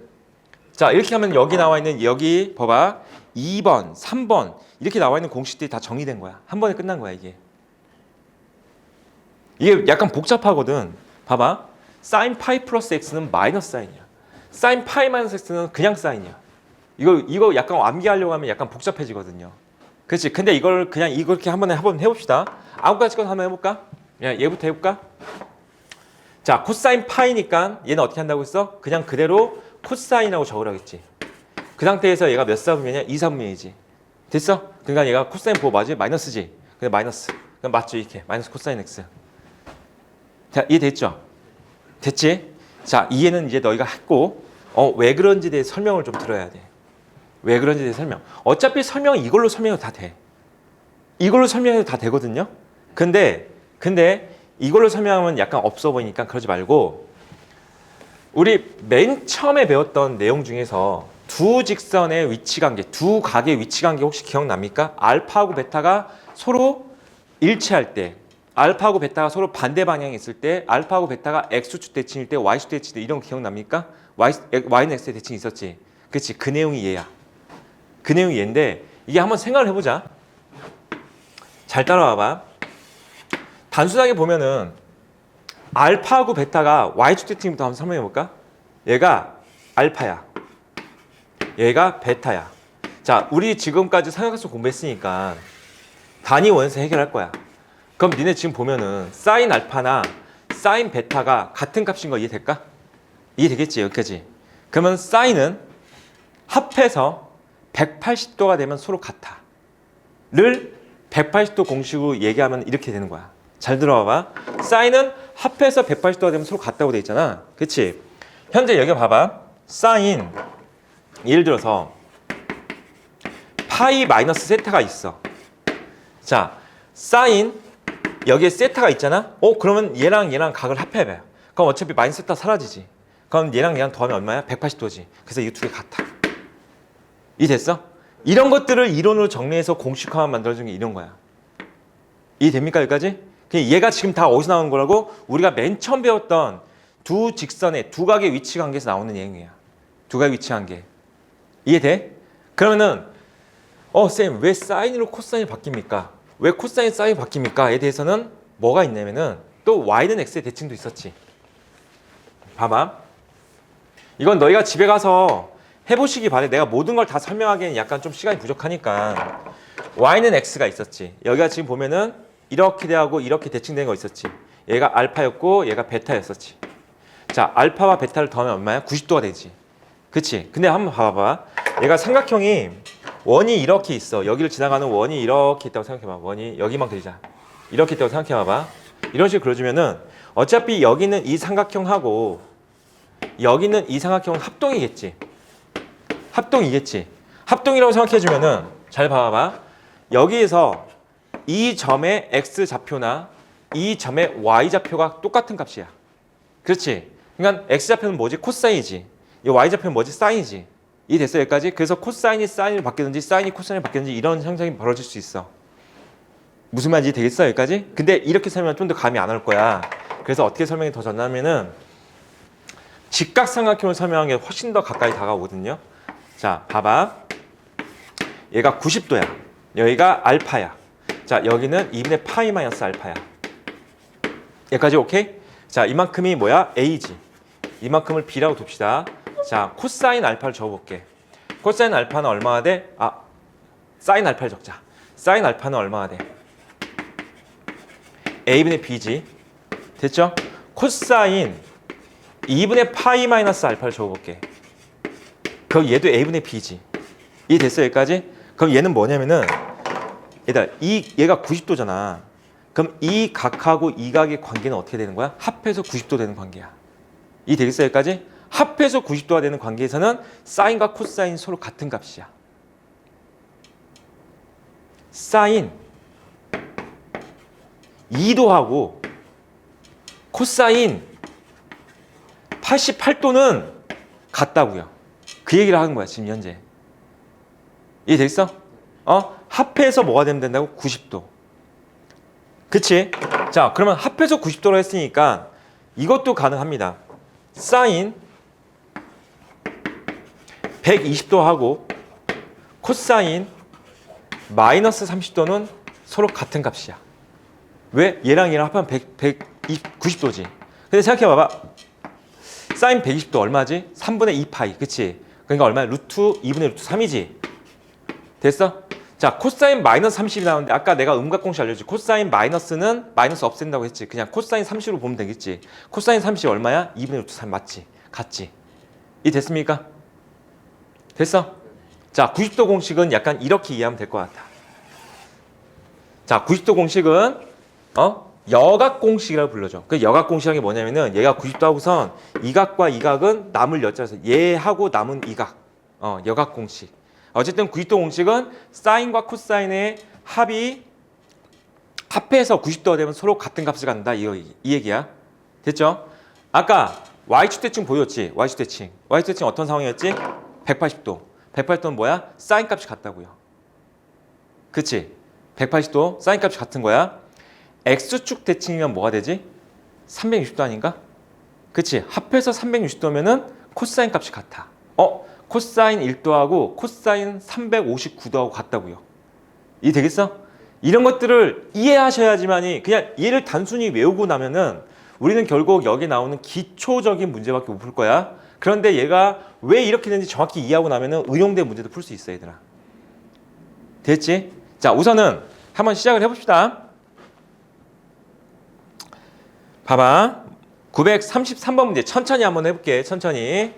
자, 이렇게 하면 여기 나와 있는 여기 봐봐. 2번, 3번 이렇게 나와 있는 공식들이 다 정리된 거야. 한 번에 끝난 거야 이게. 이게 약간 복잡하거든. 봐봐. 사인 파이 플러스 x는 마이너스 사인이야. 사인 파이 마이너스 x는 그냥 사인이야. 이거 약간 암기하려고 하면 약간 복잡해지거든요. 그렇지? 근데 이걸 그냥 이렇게 한번 해봅시다. 아홉 가지 것 한번 해볼까? 그냥 얘부터 해볼까? 자, 코사인 파이니까 얘는 어떻게 한다고 했어? 그냥 그대로 코사인이라고 적으라고 했지. 그 상태에서 얘가 몇 사분면이야? 2사분면이지. 됐어? 그러니까 얘가 코사인 부호 맞지? 마이너스지. 그냥 마이너스. 그럼 맞죠? 이렇게. 마이너스 코사인 x. 자, 이해됐죠? 됐지? 자, 이해는 이제 너희가 했고 왜 그런지에 대해 설명을 좀 들어야 돼. 왜 그런지에 대해 설명. 어차피 설명은 이걸로 설명해도 다 돼. 이걸로 설명해도 다 되거든요. 근데 이걸로 설명하면 약간 없어 보이니까 그러지 말고 우리 맨 처음에 배웠던 내용 중에서 두 직선의 위치관계, 두 각의 위치관계 혹시 기억납니까? 알파하고 베타가 서로 일치할 때, 알파하고 베타가 서로 반대 방향에 있을 때, 알파하고 베타가 x축 대칭일 때, y축 대칭일 때 이런 거 기억납니까? y는 x의 대칭이 있었지. 그렇지? 그 내용이 얘야. 그 내용이 얘인데 이게 한번 생각을 해보자. 잘 따라와봐. 단순하게 보면은 알파하고 베타가 y축 대칭부터 한번 설명해 볼까? 얘가 알파야. 얘가 베타야. 자, 우리 지금까지 삼각함수 공부했으니까 단위 원에서 해결할 거야. 그럼 니네 지금 보면은 사인 알파나 사인 베타가 같은 값인 거 이해될까? 이해되겠지, 여기까지. 그러면 사인은 합해서 180도가 되면 서로 같아. 를 180도 공식으로 얘기하면 이렇게 되는 거야. 잘 들어봐봐. 사인은 합해서 180도가 되면 서로 같다고 돼 있잖아. 그치? 현재 여기 봐봐. 사인, 예를 들어서 파이 마이너스 세타가 있어. 자, 사인 여기에 세타가 있잖아. 그러면 얘랑 얘랑 각을 합해봐요. 그럼 어차피 마이너스 세타 사라지지. 그럼 얘랑 얘랑 더하면 얼마야? 180도지. 그래서 이 두 개 같아. 이해됐어? 이런 것들을 이론으로 정리해서 공식화만 만들어준 게 이런 거야. 이해됩니까 여기까지? 얘가 지금 다 어디서 나오는 거라고? 우리가 맨 처음 배웠던 두 직선의 두 각의 위치 관계에서 나오는 내용이야. 두 각의 위치 관계. 이해돼? 그러면은 쌤, 왜 사인으로 코사인이 바뀝니까? 왜 코사인 사인이 바뀝니까?에 대해서는 뭐가 있냐면은 또 y는 x의 대칭도 있었지. 봐봐. 이건 너희가 집에 가서 해보시기 바래. 내가 모든 걸 다 설명하기에는 약간 좀 시간이 부족하니까. y는 x가 있었지. 여기가 지금 보면은 이렇게 대하고 이렇게 대칭된 거 있었지. 얘가 알파였고 얘가 베타였었지. 자, 알파와 베타를 더하면 얼마야? 90도가 되지. 그치? 근데 한번 봐봐. 얘가 삼각형이 원이 이렇게 있어. 여기를 지나가는 원이 이렇게 있다고 생각해봐. 원이 여기만 그리자. 이렇게 있다고 생각해봐봐. 이런 식으로 그려주면은 어차피 여기는 이 삼각형하고 여기는 이 삼각형은 합동이겠지. 합동이겠지. 합동이라고 생각해주면은 잘 봐봐. 여기에서 이 점의 x 좌표나 이 점의 y 좌표가 똑같은 값이야. 그렇지? 그러니까 x 좌표는 뭐지? 코사인이지. 이 y 좌표는 뭐지? 사인이지. 이해됐어 여기까지? 그래서 코사인이 사인으로 바뀌든지 사인이 코사인으로 바뀌든지 이런 현상이 벌어질 수 있어. 무슨 말인지 되겠어 여기까지? 근데 이렇게 설명하면 좀 더 감이 안 올 거야. 그래서 어떻게 설명이 더 전하면은 직각삼각형을 설명하는 게 훨씬 더 가까이 다가오거든요. 자, 봐봐. 얘가 90도야. 여기가 알파야. 자, 여기는 2분의 파이 마이너스 알파야. 여기까지 오케이? 자, 이만큼이 뭐야? A지. 이만큼을 B라고 둡시다. 자, 코사인 알파를 적어볼게. 코사인 알파는 얼마가 돼? 사인 알파를 적자. 사인 알파는 얼마가 돼? A분의 B지. 됐죠? 코사인 2분의 파이 마이너스 알파를 적어볼게. 그럼 얘도 A분의 B지. 이해됐어 여기까지? 그럼 얘는 뭐냐면은 얘가 90도잖아. 그럼 이 각하고 이 각의 관계는 어떻게 되는 거야? 합해서 90도 되는 관계야. 이해되겠어 여기까지? 합해서 90도가 되는 관계에서는 사인과 코사인 서로 같은 값이야. 사인 2도하고 코사인 88도는 같다고요. 그 얘기를 하는 거야 지금 현재. 이해되겠어? 합해서 뭐가 되면 된다고? 90도. 그치? 자, 그러면 합해서 90도로 했으니까 이것도 가능합니다. 사인 120도 하고 코사인 마이너스 30도는 서로 같은 값이야. 왜? 얘랑 얘랑 합하면 90도지. 근데 생각해봐봐. 사인 120도 얼마지? 3분의 2 파이. 그치? 그러니까 얼마야? 루트 2분의 루트 3이지. 됐어? 자, 코사인 마이너스 30이 나오는데 아까 내가 음각공식 알려줬지. 코사인 마이너스는 마이너스 없앤다고 했지. 그냥 코사인 30으로 보면 되겠지. 코사인 30 얼마야? 2분의 루트 3 맞지? 같지? 이 됐습니까? 됐어? 자, 90도 공식은 약간 이렇게 이해하면 될 것 같아. 자, 90도 공식은 여각 공식이라고 불러줘. 그 여각 공식이라는 게 뭐냐면은 얘가 90도 하고선 이 각과 이 각은 남을 여자서 얘하고 남은 이 각. 여각 공식. 어쨌든 90도 공식은 사인과 코사인의 합이 합해서 90도가 되면 서로 같은 값을 갖는다. 이 얘기야. 됐죠? 아까 Y축 대칭 보였지? Y축 대칭. Y축 대칭 어떤 상황이었지? 180도. 180도는 뭐야? 사인 값이 같다고요. 그치? 180도 사인 값이 같은 거야. X축 대칭이면 뭐가 되지? 360도 아닌가? 그치? 합해서 360도면은 코사인 값이 같아. 코사인 1도하고 코사인 359도하고 같다고요. 이해되겠어? 이런 것들을 이해하셔야지만이 그냥 얘를 단순히 외우고 나면은 우리는 결국 여기 나오는 기초적인 문제밖에 못 풀 거야. 그런데 얘가 왜 이렇게 되는지 정확히 이해하고 나면은 응용된 문제도 풀 수 있어, 얘들아. 됐지? 자, 우선은 한번 시작을 해봅시다. 봐봐. 933번 문제 천천히 한번 해볼게. 천천히.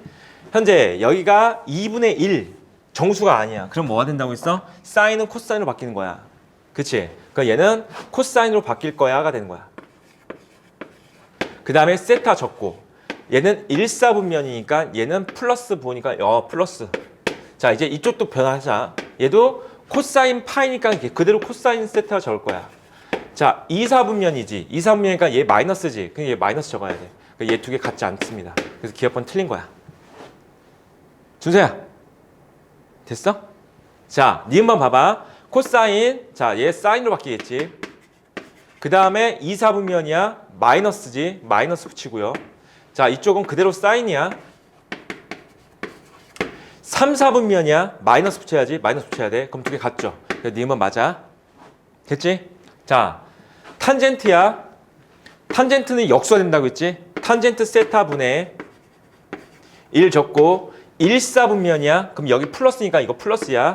현재 여기가 2분의 1 정수가 아니야. 그럼 뭐가 된다고 했어? 사인은 코사인으로 바뀌는 거야. 그치? 그러니까 얘는 코사인으로 바뀔 거야가 되는 거야. 그 다음에 세타 적고 얘는 1사분면이니까 얘는 플러스 보니까 플러스. 자, 이제 이쪽도 변하자. 얘도 코사인 파이니까 그대로 코사인 세타 적을 거야. 자, 2사분면이지. 2사분면이니까 얘 마이너스지. 그럼 얘 마이너스 적어야 돼. 그러니까 얘 두 개 같지 않습니다. 그래서 기억번 틀린 거야. 준서야, 됐어? 자, 니은만 봐봐. 코사인, 자, 얘 사인으로 바뀌겠지. 그 다음에 2사분면이야. 마이너스지. 마이너스 붙이고요. 자, 이쪽은 그대로 사인이야. 3사분면이야. 마이너스 붙여야지. 마이너스 붙여야 돼. 그럼 두 개 같죠? 그래서 니은만 맞아. 됐지? 자, 탄젠트야. 탄젠트는 역수가 된다고 했지? 탄젠트 세타분의 1 적고 1사분면이야. 그럼 여기 플러스니까 이거 플러스야.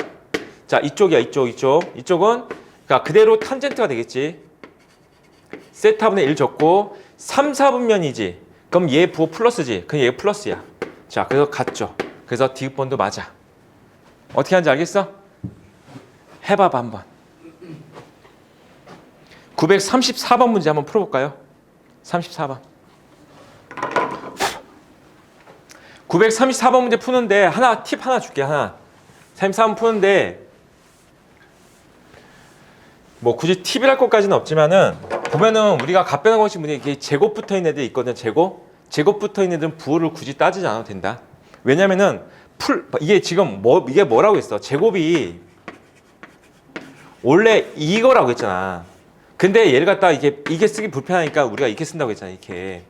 자, 이쪽이야. 이쪽은 그러니까 그대로 탄젠트가 되겠지. 세타분의 1 적고 3사분면이지. 그럼 얘 부호 플러스지. 그럼 얘 플러스야. 자, 그래서 같죠. 그래서 디귿번도 맞아. 어떻게 하는지 알겠어? 해봐봐 한번. 934번 문제 한번 풀어볼까요? 34번. 934번 문제 푸는데 팁 하나 줄게. 34번 푸는데 뭐 굳이 팁이랄 것까지는 없지만은 보면은 우리가 값변화 공식 문제 이게 제곱 붙어 있는 애들 있거든. 제곱 붙어 있는 애들은 부호를 굳이 따지지 않아도 된다. 왜냐면은 이게 지금 이게 뭐라고 했어? 제곱이 원래 이거라고 했잖아. 근데 얘를 갖다 이게 쓰기 불편하니까 우리가 이렇게 쓴다고 했잖아. 이렇게.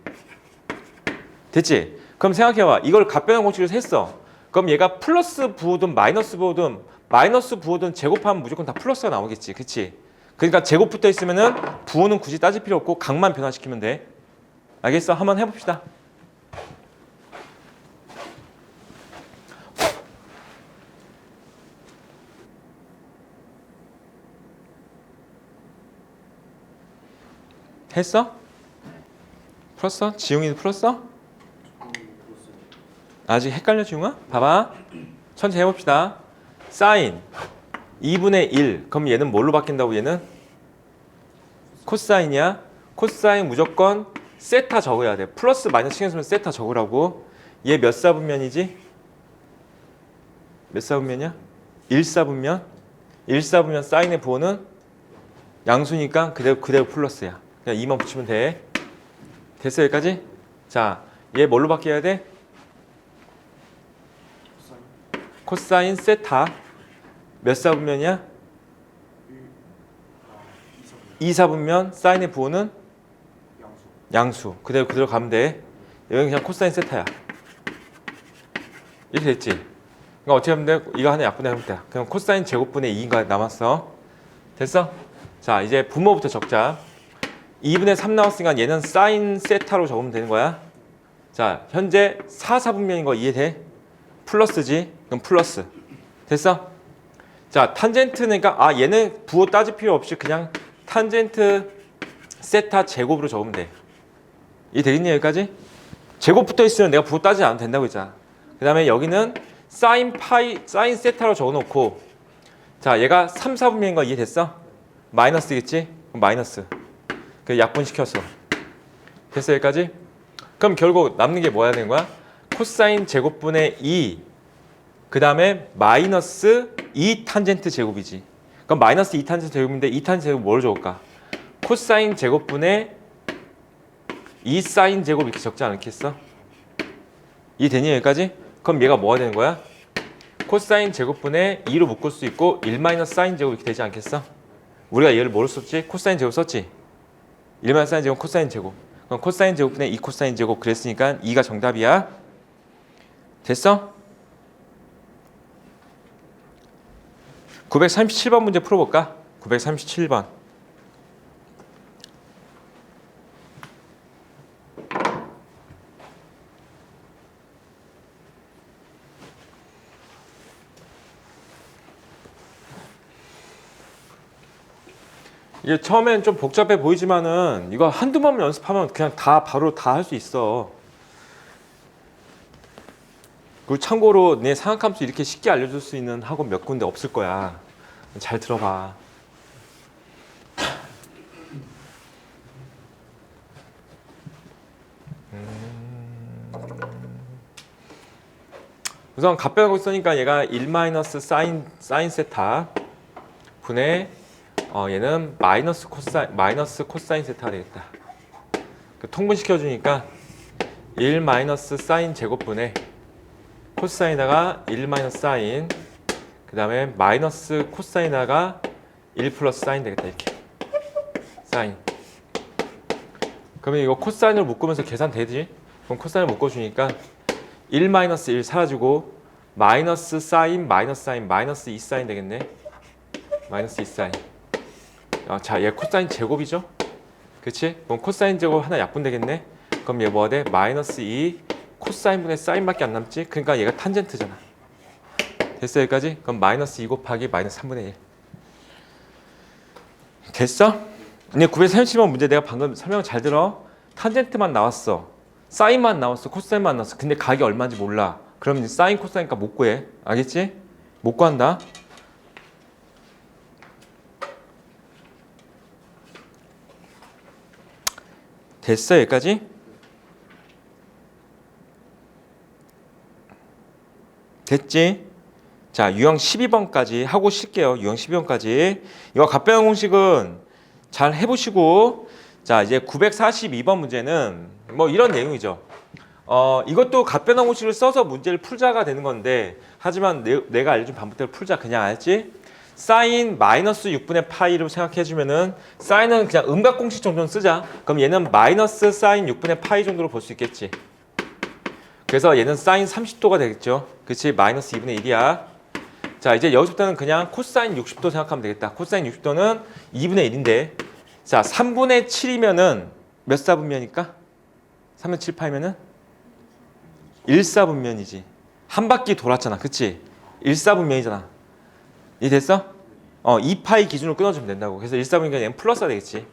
됐지? 그럼 생각해봐. 이걸 값변화 공식으로 했어. 그럼 얘가 플러스 부호든 마이너스 부호든 제곱하면 무조건 다 플러스가 나오겠지. 그치? 그러니까 제곱 붙어 있으면은 부호는 굳이 따질 필요 없고 각만 변화시키면 돼. 알겠어? 한번 해봅시다. 했어? 풀었어? 지웅이도 풀었어? 아직 헷갈려 지웅아? 봐봐. 천천히 해봅시다. 사인 2분의 1. 그럼 얘는 뭘로 바뀐다고 얘는? 코사인이야. 코사인 무조건 세타 적어야 돼. 플러스 마이너스 신경 쓰면 세타 적으라고. 얘 몇 사분면이지? 몇 사분면이야? 1사분면. 1사분면 사인의 부호는 양수니까 그대로 플러스야. 그냥 2만 붙이면 돼. 됐어 여기까지? 자, 얘 뭘로 바뀌어야 돼? 코사인 세타. 몇 사분면이야? 2사분면. 사인의 부호는? 양수. 그대로 가면 돼. 여기 그냥 코사인 세타야. 이렇게 됐지? 그러니까 어떻게 하면 돼? 이거 하나 약분해 하면 돼. 그럼 코사인 제곱분의 2가 남았어. 됐어? 자, 이제 분모부터 적자. 2분의 3 나왔으니까 얘는 사인 세타로 적으면 되는 거야. 자, 현재 4사분면인 거 이해돼? 플러스지? 그럼 플러스. 됐어? 자, 탄젠트니까 얘는 부호 따질 필요 없이 그냥 탄젠트 세타 제곱으로 적으면 돼. 이해되겠니 여기까지? 제곱 붙어 있으면 내가 부호 따지지 않아도 된다고 했잖아. 그 다음에 여기는 사인 세타로 적어놓고, 자, 얘가 3, 4분면인 거 이해됐어? 마이너스겠지? 그럼 마이너스. 그 약분시켰어. 됐어 여기까지? 그럼 결국 남는 게 뭐야 되는 거야? 코사인 제곱분의 2, 그 다음에 마이너스 2 탄젠트 제곱이지. 그럼 마이너스 2 탄젠트 제곱인데 2 탄젠트 제곱 뭘 적을까? 코사인 제곱분의 2 사인 제곱 이렇게 적지 않겠어? 이해되니 여기까지? 그럼 얘가 뭐가 되는 거야? 코사인 제곱분의 2로 묶을 수 있고 1 마이너스 사인 제곱 이렇게 되지 않겠어? 우리가 얘를 뭐로 썼지? 코사인 제곱 썼지? 1 마이너스 사인 제곱 코사인 제곱. 그럼 코사인 제곱분의 2 코사인 제곱 그랬으니까 2가 정답이야. 됐어? 937번 문제 풀어볼까? 937번. 이게 처음엔 좀 복잡해 보이지만은 이거 한두 번 연습하면 그냥 다 바로 다 할 수 있어. 그리고 참고로 내 상학함수 이렇게 쉽게 알려줄 수 있는 학원 몇 군데 없을 거야. 잘 들어봐. 우선 갑변하고 있으니까 얘가 1 마이너스 사인 세타 분의 얘는 마이너스 코사인 세타가 되겠다. 통분시켜 주니까 1 마이너스 사인 제곱분의 코사인하가 1 마이너스 사인, 그 다음에 마이너스 코사인하가 1 플러스 사인 되겠다. 이렇게 사인. 그러면 이거 코사인을 묶으면서 계산되지? 그럼 코사인을 묶어주니까 1 마이너스 1 사라지고 마이너스 사인 마이너스 2 사인 되겠네. 마이너스 2 사인. 자, 얘 코사인 제곱이죠? 그치? 그럼 코사인 제곱 하나 약분되겠네. 그럼 얘 뭐가 돼? 마이너스 2 코사인분의 사인밖에 안 남지? 그러니까 얘가 탄젠트잖아. 됐어 여기까지? 그럼 마이너스 2 곱하기 마이너스 3분의 1. 됐어? 근데 937번 문제 내가 방금 설명 잘 들어. 탄젠트만 나왔어. 사인만 나왔어. 코사인만 나왔어. 근데 각이 얼마인지 몰라. 그러면 사인 코사인값 못 구해. 알겠지? 못 구한다. 됐어 여기까지? 됐지? 자, 유형 12번까지 하고 쉴게요. 유형 12번까지. 이거 갑변 공식은 잘 해보시고, 자, 이제 942번 문제는 뭐 이런 내용이죠. 이것도 갑변 공식을 써서 문제를 풀자가 되는 건데, 하지만 내가 알려준 방법대로 풀자. 그냥 알지? 사인 마이너스 6분의 파이로 생각해주면은 사인은 그냥 음각 공식 정도는 쓰자. 그럼 얘는 마이너스 사인 6분의 파이 정도로 볼 수 있겠지. 그래서 얘는 사인 30도가 되겠죠. 그치? 마이너스 2분의 1이야. 자, 이제 여기서부터는 그냥 코사인 60도 생각하면 되겠다. 코사인 60도는 2분의 1인데, 자, 3분의 7이면은 몇 사분면일까? 3분의 7 파이면은 1사분면이지. 한 바퀴 돌았잖아. 그치? 1사분면이잖아. 이해됐어? 2파이 기준으로 끊어주면 된다고. 그래서 1사분면이니까 얘는 플러스가 되겠지.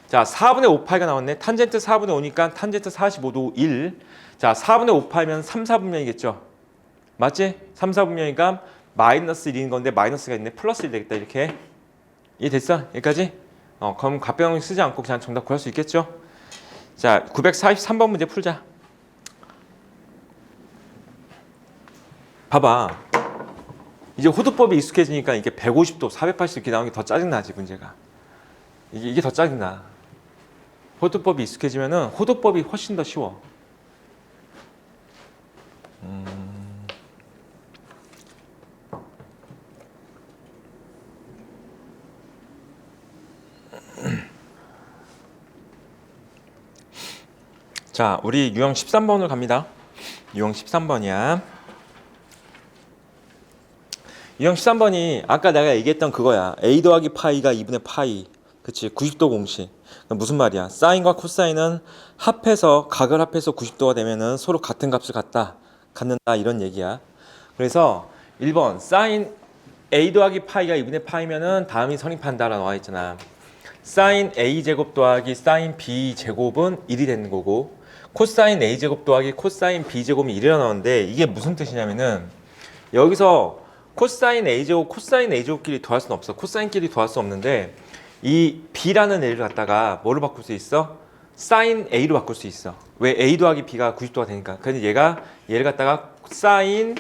자, 4분의 5파이가 나왔네. 탄젠트 4분의 5니까 탄젠트 45도 1. 자, 4분의 5파이면 3, 4분면이겠죠. 맞지? 3, 4분면이니까 마이너스 1인 건데 마이너스가 있네. 플러스 1 되겠다. 이렇게. 이해됐어? 여기까지? 그럼 갑변 쓰지 않고 그냥 정답 구할 수 있겠죠? 자, 943번 문제 풀자. 봐봐. 이제 호도법이 익숙해지니까 이게 150도, 480도 이렇게 나오는 게 더 짜증나지, 문제가. 이게 더 짜증나. 호도법이 익숙해지면은 호도법이 훨씬 더 쉬워. 자, 우리 유형 13번으로 갑니다. 유형 13번이야. 유형 13번이 아까 내가 얘기했던 그거야. a 더하기 파이가 2분의 파이. 그치? 90도 공식. 무슨 말이야? 사인과 코사인은 합해서 각을 합해서 90도가 되면은 서로 같은 값을 갖는다 이런 얘기야. 그래서 1번 사인 a 더하기 파이가 2분의 파이면은 다음이 성립한다라고 나와 있잖아. 사인 a 제곱 더하기 사인 b 제곱은 1이 되는 거고, 코사인 a 제곱 더하기 코사인 b 제곱이 1이라 나오는데, 이게 무슨 뜻이냐면은 여기서 코사인 a 제곱, 코사인 a 제곱끼리 더할 수는 없어. 코사인끼리 더할 수 없는데, 이 b라는 a를 갖다가 뭐로 바꿀 수 있어? 사인 a로 바꿀 수 있어. 왜? a 더하기 b가 90도가 되니까. 그래서 얘를 갖다가 사인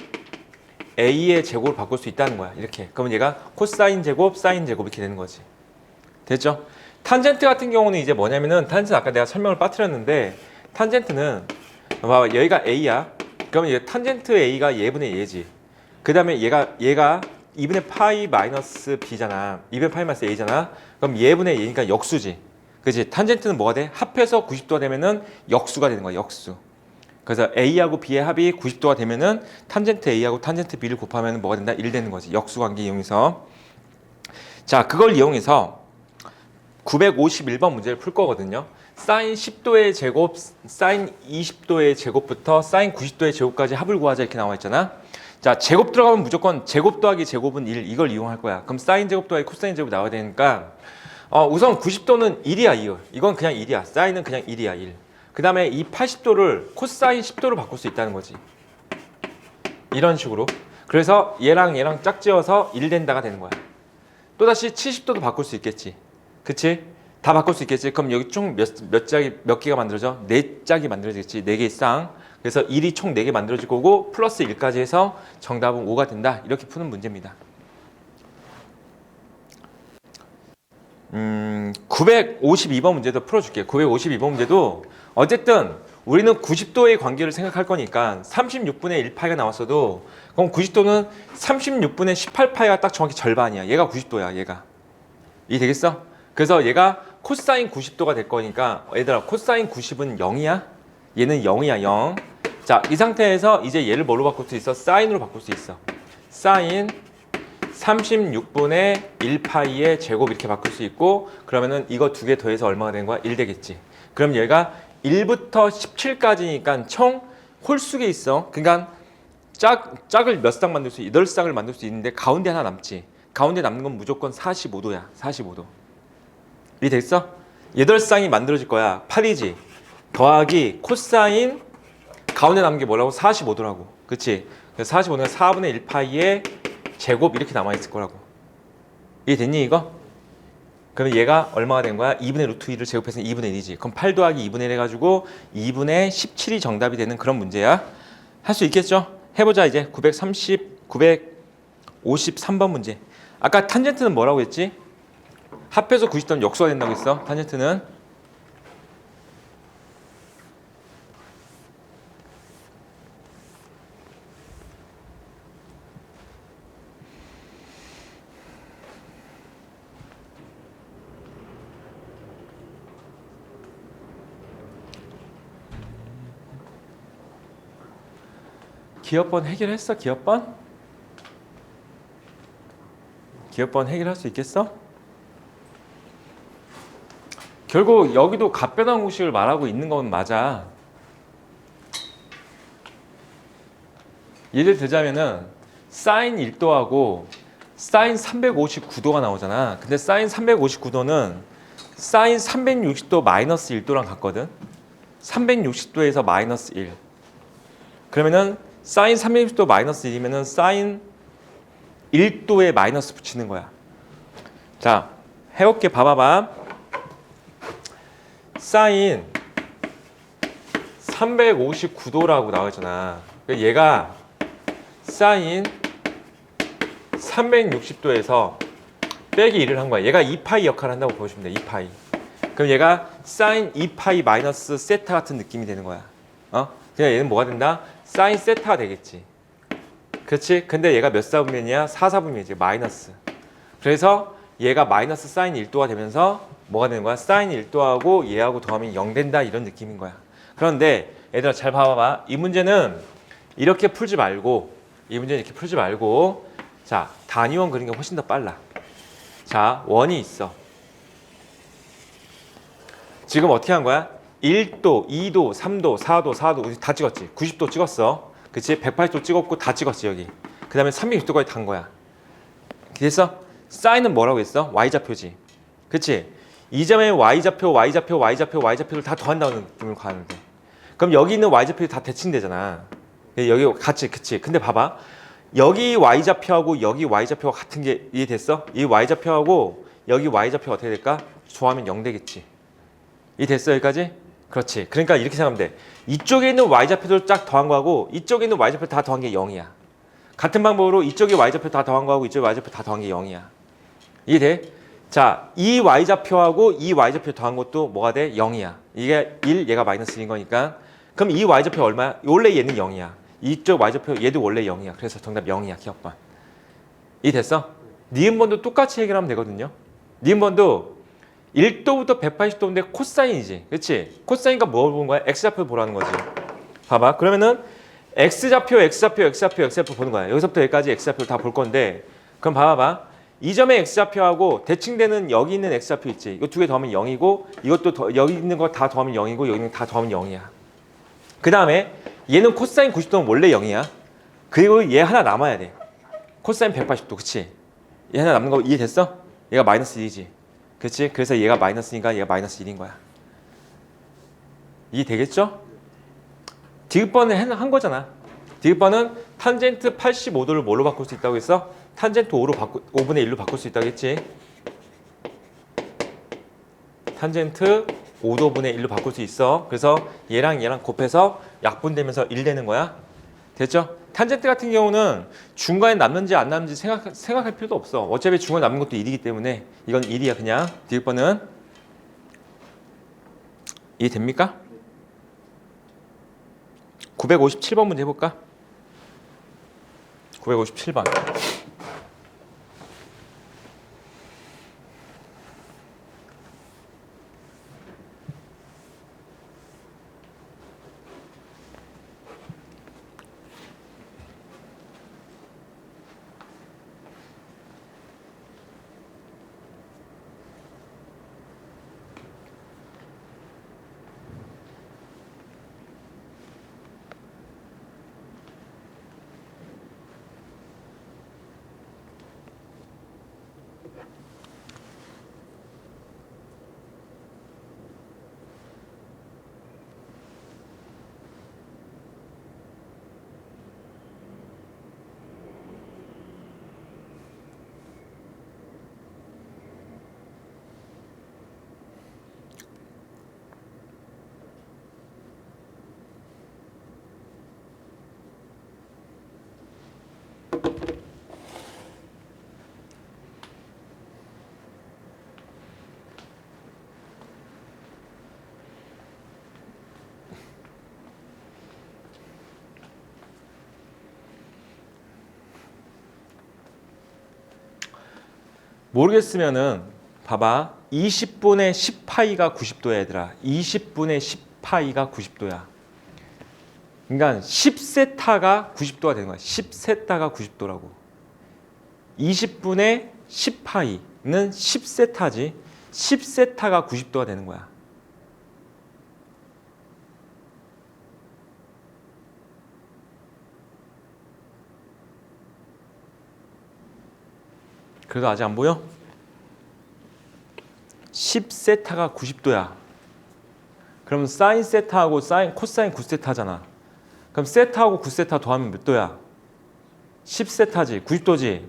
a의 제곱을 바꿀 수 있다는 거야. 이렇게. 그러면 얘가 코사인 제곱, 사인 제곱 이렇게 되는 거지. 됐죠? 탄젠트 같은 경우는 이제 뭐냐면은, 탄젠트 아까 내가 설명을 빠뜨렸는데, 탄젠트는 봐봐, 여기가 a야. 그러면 얘 탄젠트 a가 얘분의 얘지. 그 다음에 얘가 2분의 파이 마이너스 b잖아. 2분의 파이 마이너스 a잖아. 그럼 얘분의 얘니까 역수지. 그치? 탄젠트는 뭐가 돼? 합해서 90도가 되면은 역수가 되는 거야. 역수. 그래서 a하고 b의 합이 90도가 되면은 탄젠트 a하고 탄젠트 b를 곱하면 뭐가 된다? 1 되는 거지. 역수 관계 이용해서. 자, 그걸 이용해서 951번 문제를 풀 거거든요. 사인 10도의 제곱, 사인 20도의 제곱부터 사인 90도의 제곱까지 합을 구하자 이렇게 나와 있잖아. 자, 제곱 들어가면 무조건 제곱 더하기 제곱은 1 이걸 이용할 거야. 그럼 사인 제곱 더하기 코사인 제곱 나와야 되니까 우선 90도는 1이야, 2. 이건 그냥 1이야. 사인은 그냥 1이야, 1. 그 다음에 이 80도를 코사인 10도로 바꿀 수 있다는 거지. 이런 식으로. 그래서 얘랑 얘랑 짝지어서 1 된다가 되는 거야. 또다시 70도도 바꿀 수 있겠지. 그치? 다 바꿀 수 있겠지. 그럼 여기 총 몇 개가 만들어져? 4짝이 만들어지겠지. 4개의 쌍. 그래서 1이 총 4개 만들어질 거고 플러스 1까지 해서 정답은 5가 된다. 이렇게 푸는 문제입니다. 952번 문제도 풀어줄게. 952번 문제도 어쨌든 우리는 90도의 관계를 생각할 거니까 36분의 1파이가 나왔어도 그럼 90도는 36분의 18파이가 딱 정확히 절반이야. 얘가 90도야. 얘가. 이해되겠어? 그래서 얘가 코사인 90도가 될 거니까 얘들아 코사인 90은 0이야? 얘는 0이야. 0. 자, 이 상태에서 이제 얘를 뭘로 바꿀 수 있어? 사인으로 바꿀 수 있어. 사인 36분의 1파이의 제곱 이렇게 바꿀 수 있고 그러면은 이거 두 개 더해서 얼마가 되는 거야? 1 되겠지. 그럼 얘가 1부터 17까지니까 총 홀수계 있어. 그러니까 짝을 몇 쌍 만들 수 있어? 8쌍을 만들 수 있는데 가운데 하나 남지. 가운데 남는 건 무조건 45도야. 45도. 이해됐어? 8쌍이 만들어질 거야. 8이지. 더하기 코사인 가운데 남은 게 뭐라고? 45도라고. 그치? 그래서 45도는 4분의 1파이의 제곱 이렇게 남아있을 거라고. 이해됐니 이거? 그럼 얘가 얼마가 된 거야? 2분의 루트 2를 제곱해서 2분의 1이지. 그럼 8 더하기 2분의 1 해가지고 2분의 17이 정답이 되는 그런 문제야. 할 수 있겠죠? 해보자 이제. 953번 문제. 아까 탄젠트는 뭐라고 했지? 합해서 90도는 역수가 된다고 했어. 탄젠트는. 기업번 해결했어? 기업번? 기업번 해결할 수 있겠어? 결국 여기도 값변환 공식을 말하고 있는 건 맞아. 예를 들자면은 사인 1도하고 사인 359도가 나오잖아. 근데 사인 359도는 사인 360도 마이너스 1도랑 같거든. 360도에서 마이너스 1. 그러면은 사인 360도 마이너스 1이면은 사인 1도에 마이너스 붙이는 거야. 자, 해볼게. 봐봐봐. 사인 359도라고 나와있잖아. 얘가 사인 360도에서 빼기 1을 한 거야. 얘가 2파이 역할을 한다고 보시면 돼. 2파이. 그럼 얘가 사인 2파이 마이너스 세타 같은 느낌이 되는 거야. 그냥 얘는 뭐가 된다? 사인 세타가 되겠지. 그렇지? 근데 얘가 몇 사분면이야? 4사분면이지. 마이너스. 그래서 얘가 마이너스 사인 1도가 되면서 뭐가 되는 거야? 사인 1도하고 얘하고 더하면 0 된다 이런 느낌인 거야. 그런데 얘들아 잘 봐봐봐. 이 문제는 이렇게 풀지 말고 자, 단위원 그리는 게 훨씬 더 빨라. 자, 원이 있어. 지금 어떻게 한 거야? 1도, 2도, 3도, 4도, 4도 다 찍었지. 90도 찍었어. 그치? 180도 찍었고 다 찍었지 여기. 그 다음에 360도까지 단 거야. 그래서 사인은 뭐라고 했어? Y좌표지. 그치? 이 점에 Y좌표, Y좌표, Y좌표, Y좌표를 다 더한다는 느낌으로 가는데. 그럼 여기 있는 Y좌표들이 다 대칭되잖아. 여기 같이, 그치? 근데 봐봐. 여기 Y좌표하고 여기 Y좌표가 같은 게 이해됐어? 이 Y좌표하고 여기 Y좌표가 어떻게 될까? 조하면 0 되겠지. 이해됐어 여기까지? 그렇지. 그러니까 이렇게 생각하면 돼. 이쪽에 있는 Y좌표들 쫙 더한 거하고 이쪽에 있는 Y좌표 다 더한 게 0이야. 같은 방법으로 이쪽에 Y좌표 다 더한 거하고 이쪽에 Y좌표 다 더한 게 0이야. 이해돼? 자, 이 Y좌표하고 이 Y좌표 더한 것도 뭐가 돼? 0이야. 이게 1, 얘가 마이너스 1인 거니까. 그럼 이 Y좌표 얼마야? 원래 얘는 0이야. 이쪽 Y좌표 얘도 원래 0이야. 그래서 정답 0이야. 기억번. 이해됐어? 니은번도 똑같이 해결하면 되거든요. 니은번도 1도부터 180도인데 코사인이지. 그렇지? 코사인과 뭘 보는 거야? X좌표 보라는 거지. 봐봐. 그러면은 X좌표, X좌표, X좌표, X좌표 보는 거야. 여기서부터 여기까지 X좌표를 다 볼 건데 그럼 봐봐. 이 점의 X좌표하고 대칭되는 여기 있는 X좌표 있지. 이거 두 개 더하면 0이고 이것도 여기 있는 거 다 더하면 0이고 여기 있는 거 다 더하면 0이야. 그 다음에 얘는 코사인 90도는 원래 0이야. 그리고 얘 하나 남아야 돼. 코사인 180도. 그치? 얘 하나 남는 거 이해됐어? 얘가 마이너스 2지. 그치? 그래서 얘가 마이너스니까 얘가 마이너스 1인 거야. 이해 되겠죠? 디귿번을 한 거잖아. 디귿번은 탄젠트 85도를 뭘로 바꿀 수 있다고 했어? 탄젠트 5분의 1로 바꿀 수 있다고 했지. 탄젠트 5도분의 1로 바꿀 수 있어. 그래서 얘랑 얘랑 곱해서 약분되면서 1 되는 거야. 됐죠? 탄젠트 같은 경우는 중간에 남는지 안 남는지 생각할 필요도 없어. 어차피 중간에 남는 것도 1이기 때문에 이건 1이야 그냥. 디귿번은 이해됩니까? 957번 문제 해볼까? 957번. 모르겠으면은 봐봐. 20분의 10파이가 90도야 얘들아. 20분의 10파이가 90도야. 그러니까 10세타가 90도가 되는 거야. 10세타가 90도라고. 20분의 10파이는 10세타지. 10세타가 90도가 되는 거야. 그래도 아직 안 보여? 10세타가 90도야. 그럼 사인 세타하고 코사인 9세타잖아. 그럼 세타하고 9세타 더하면 몇 도야? 10세타지. 90도지.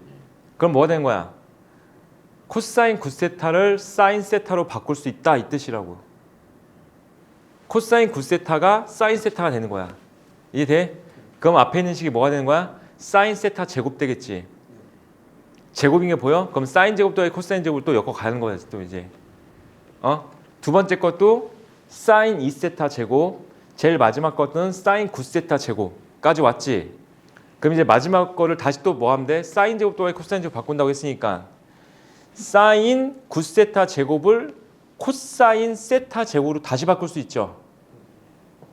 그럼 뭐가 되는 거야? 코사인 9세타를 사인 세타로 바꿀 수 있다 이 뜻이라고. 코사인 9세타가 사인 세타가 되는 거야. 이해돼? 그럼 앞에 있는 식이 뭐가 되는 거야? 사인 세타 제곱 되겠지. 제곱인 게 보여? 그럼 사인 제곱 더하기 코사인 제곱을 또 엮어 가는 거야 또 이제. 두 번째 것도 사인 2세타 제곱, 제일 마지막 것은 사인 9세타 제곱까지 왔지. 그럼 이제 마지막 거를 다시 또 뭐 하면 돼? 사인 제곱 더하기 코사인 제곱 바꾼다고 했으니까 사인 9세타 제곱을 코사인 세타 제곱으로 다시 바꿀 수 있죠.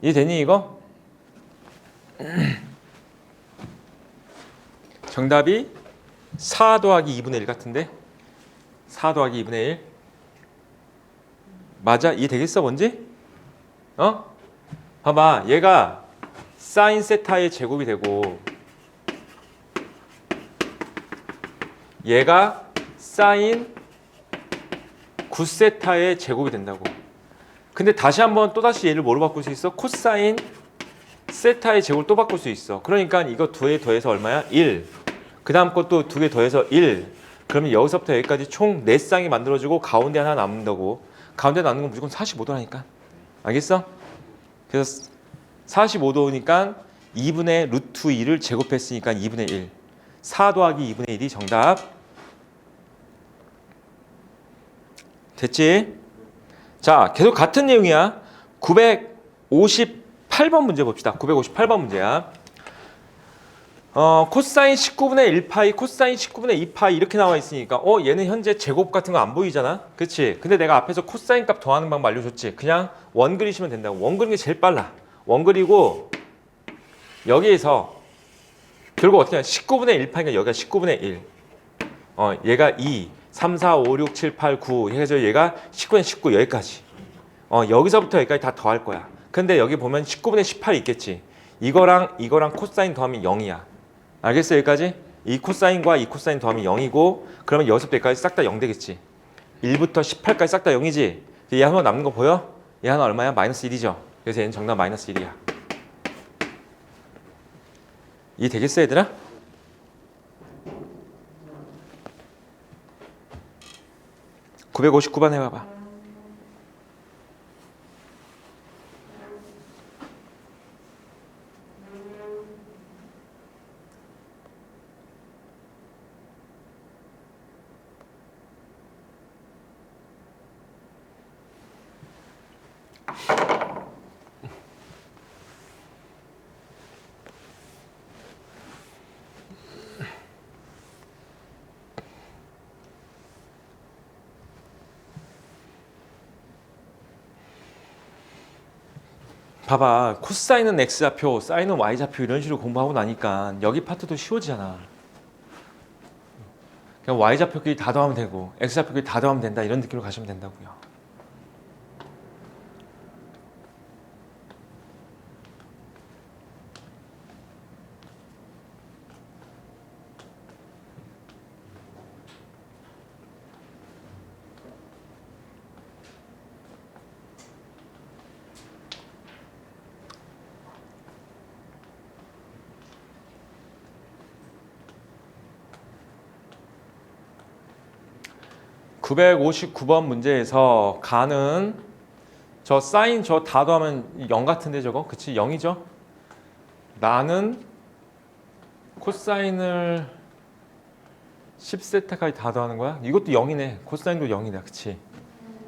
이해되니 이거? 정답이 4 더하기 2분의 1 같은데? 4 더하기 2분의 1 맞아? 이해되겠어 뭔지? 봐봐 얘가 사인 세타의 제곱이 되고 얘가 사인 9세타의 제곱이 된다고. 근데 다시 한번 또다시 얘를 뭐로 바꿀 수 있어? 코사인 세타의 제곱을 또 바꿀 수 있어. 그러니까 이거 2개 더해서 얼마야? 1. 그 다음 것도 2개 더해서 1. 그러면 여기서부터 여기까지 총 4쌍이 만들어지고 가운데 하나 남는다고. 가운데 남는 건 무조건 45도라니까. 알겠어? 그래서 45도니까 2분의 루트 2를 제곱했으니까 2분의 1. 4 더하기 2분의 1이 정답. 됐지? 자, 계속 같은 내용이야. 958번 문제 봅시다. 958번 문제야. 코사인 19분의 1파이, 코사인 19분의 2파이 이렇게 나와 있으니까 얘는 현재 제곱 같은 거 안 보이잖아. 그치? 근데 내가 앞에서 코사인 값 더하는 방법 알려줬지. 그냥 원 그리시면 된다고. 원 그리는 게 제일 빨라. 원 그리고 여기에서 결국 어떻게 하냐. 19분의 1파이니까 여기가 19분의 1. 얘가 2, 3, 4, 5, 6, 7, 8, 9 해서 얘가 19분의 19 여기까지. 여기서부터 여기까지 다 더할 거야. 근데 여기 보면 19분의 18이 있겠지. 이거랑 코사인 더하면 0이야. 알겠어 여기까지? 이 코사인과 이 코사인 더하면 0이고 그러면 여기서부터 여기까지 싹 다 0 되겠지. 1부터 18까지 싹 다 0이지. 얘 하나 남는 거 보여? 얘 하나 얼마야? 마이너스 1이죠. 그래서 얘는 정답 마이너스 1이야. 이해 되겠어 얘들아? (959번) 해봐봐. 봐봐. 코사인은 X좌표, 사인은 Y좌표 이런 식으로 공부하고 나니까 여기 파트도 쉬워지잖아. 그냥 Y좌표끼리 다 더하면 되고 X좌표끼리 다 더하면 된다 이런 느낌으로 가시면 된다고요. (959번) 문제에서 가는 저 사인 저 다 더하면 0 같은데 저거? 그치? 0이죠? 나는 코사인을 10세타까지 다 더하는 거야? 이것도 0이네. 코사인도 0이다. 그치?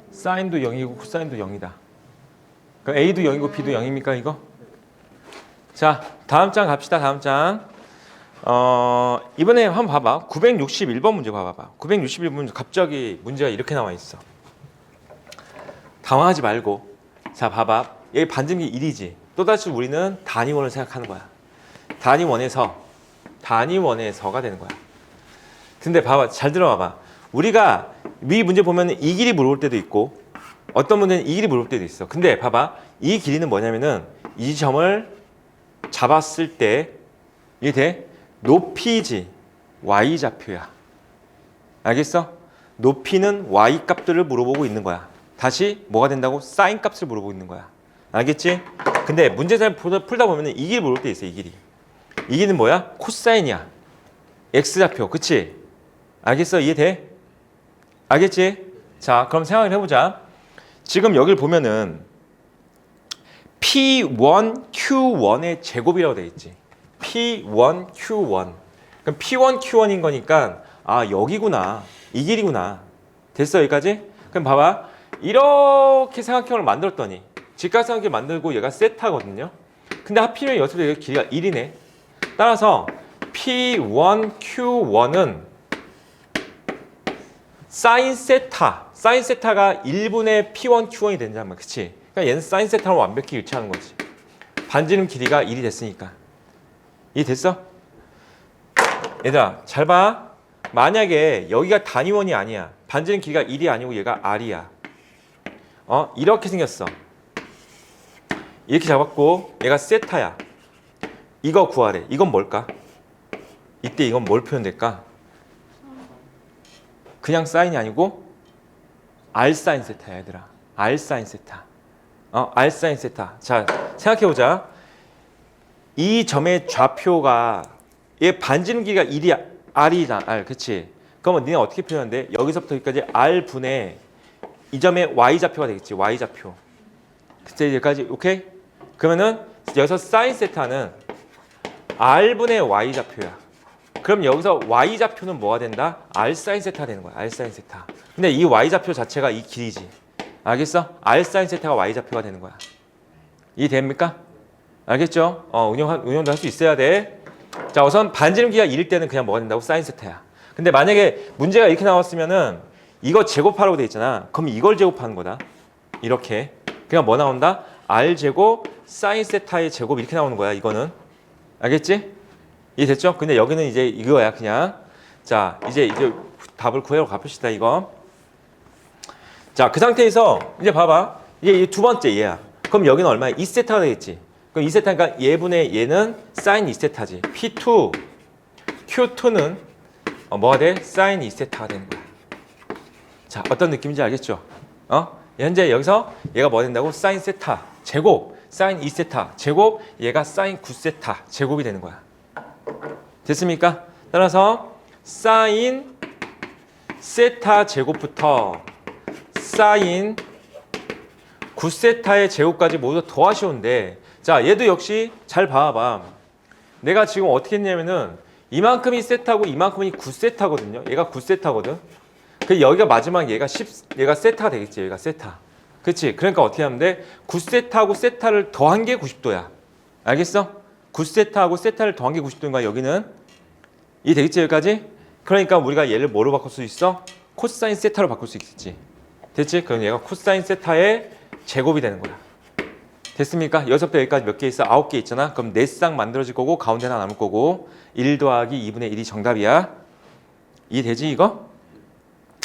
사인도 0이고 코사인도 0이다. 그럼 A도 0이고 B도 0입니까 이거? 자, 다음 장 갑시다. 다음 장. 이번에 한번 봐봐. 961번 문제 봐봐. 961번 문제 갑자기 문제가 이렇게 나와 있어. 당황하지 말고. 자, 봐봐. 여기 반증기 1이지. 또다시 우리는 단위원을 생각하는 거야. 단위원에서가 되는 거야. 근데 봐봐. 잘 들어봐봐. 우리가 위 문제 보면 이 길이 물어볼 때도 있고 어떤 문제는 이 길이 물어볼 때도 있어. 근데 봐봐. 이 길이는 뭐냐면은 이 점을 잡았을 때 이게 돼? 높이지 Y좌표야. 알겠어? 높이는 Y 값들을 물어보고 있는 거야. 다시 뭐가 된다고? 사인 값을 물어보고 있는 거야. 알겠지? 근데 문제 잘 풀다 보면 이 길이 물어볼 때 있어. 이 길이. 이 길이는 뭐야? 코사인이야. X좌표. 그치? 알겠어? 이해돼? 알겠지? 자, 그럼 생각을 해보자. 지금 여기를 보면은 P1, Q1의 제곱이라고 돼 있지. P1, Q1. 그럼 P1, Q1인 거니까 아 여기구나. 이 길이구나. 됐어 여기까지? 그럼 봐봐. 이렇게 삼각형을 만들었더니 직각삼각형을 만들고 얘가 세타거든요. 근데 하필이면 여기서 여기 길이가 1이네. 따라서 P1, Q1은 사인 세타가 1분의 P1, Q1이 된다는 거야. 그치? 그러니까 얘는 사인 세타로 완벽히 일치하는 거지. 반지름 길이가 1이 됐으니까. 이해됐어? 얘들아 잘 봐. 만약에 여기가 단위원이 아니야. 반지름 길이가 1이 아니고 얘가 R이야. 이렇게 생겼어. 이렇게 잡았고 얘가 세타야. 이거 구하래. 이건 뭘까? 이때 이건 뭘 표현될까? 그냥 사인이 아니고 R 사인 세타야 얘들아. R 사인 세타. R 사인 세타. 자 생각해보자. 이 점의 좌표가 얘 반지름 길이가 1이 R이잖아. R, 그치? 그러면 니네 어떻게 표현하는데? 여기서부터 여기까지 R분의 이 점의 Y좌표가 되겠지. Y좌표. 그때 여기까지 오케이? 그러면은 여기서 사인 세타는 R분의 Y좌표야. 그럼 여기서 Y좌표는 뭐가 된다? R 사인 세타가 되는 거야. R 사인 세타. 근데 이 Y좌표 자체가 이 길이지. 알겠어? R 사인 세타가 Y좌표가 되는 거야. 이해됩니까? 알겠죠? 운영도 할 수 있어야 돼. 자, 우선 반지름 길이가 1일 때는 그냥 뭐가 된다고? 사인 세타야. 근데 만약에 문제가 이렇게 나왔으면은 이거 제곱하라고 돼 있잖아. 그럼 이걸 제곱하는 거다. 이렇게. 그냥 뭐 나온다? R 제곱 사인 세타의 제곱 이렇게 나오는 거야. 이거는. 알겠지? 이해됐죠? 근데 여기는 이제 이거야, 그냥. 자, 이제 답을 구해로 가봅시다, 이거. 자, 그 상태에서 이제 봐봐. 이제 두 번째 얘야. 그럼 여기는 얼마야? 2세타가 되겠지. 그럼 2세타니까 얘분의 얘는 사인 2세타지. P2, Q2는 뭐가 돼? 사인 2세타가 되는 거야. 자, 어떤 느낌인지 알겠죠? 현재 여기서 얘가 뭐 된다고? 사인 세타 제곱, 사인 2세타 제곱, 얘가 사인 9세타 제곱이 되는 거야. 됐습니까? 따라서 사인 세타 제곱부터 사인 9세타의 제곱까지 모두 더하시온데, 자, 얘도 역시 잘 봐봐. 내가 지금 어떻게 했냐면은 이만큼이 세타고 이만큼이 9세타거든요. 얘가 9세타거든. 그 여기가 마지막 얘가 세타가 되겠지. 얘가 세타. 그렇지? 그러니까 어떻게 하면 돼? 9세타하고 세타를 더한 게 90도야. 알겠어? 9세타하고 세타를 더한 게 90도인가 여기는? 이해 되겠지 여기까지? 그러니까 우리가 얘를 뭐로 바꿀 수 있어? 코사인 세타로 바꿀 수 있겠지. 됐지? 그럼 얘가 코사인 세타의 제곱이 되는 거야. 됐습니까? 여기서부터 여기까지 몇 개 있어? 9개 있잖아. 그럼 4쌍 만들어질 거고 가운데 하나 남을 거고 1 더하기 2분의 1이 정답이야. 이해되지 이거?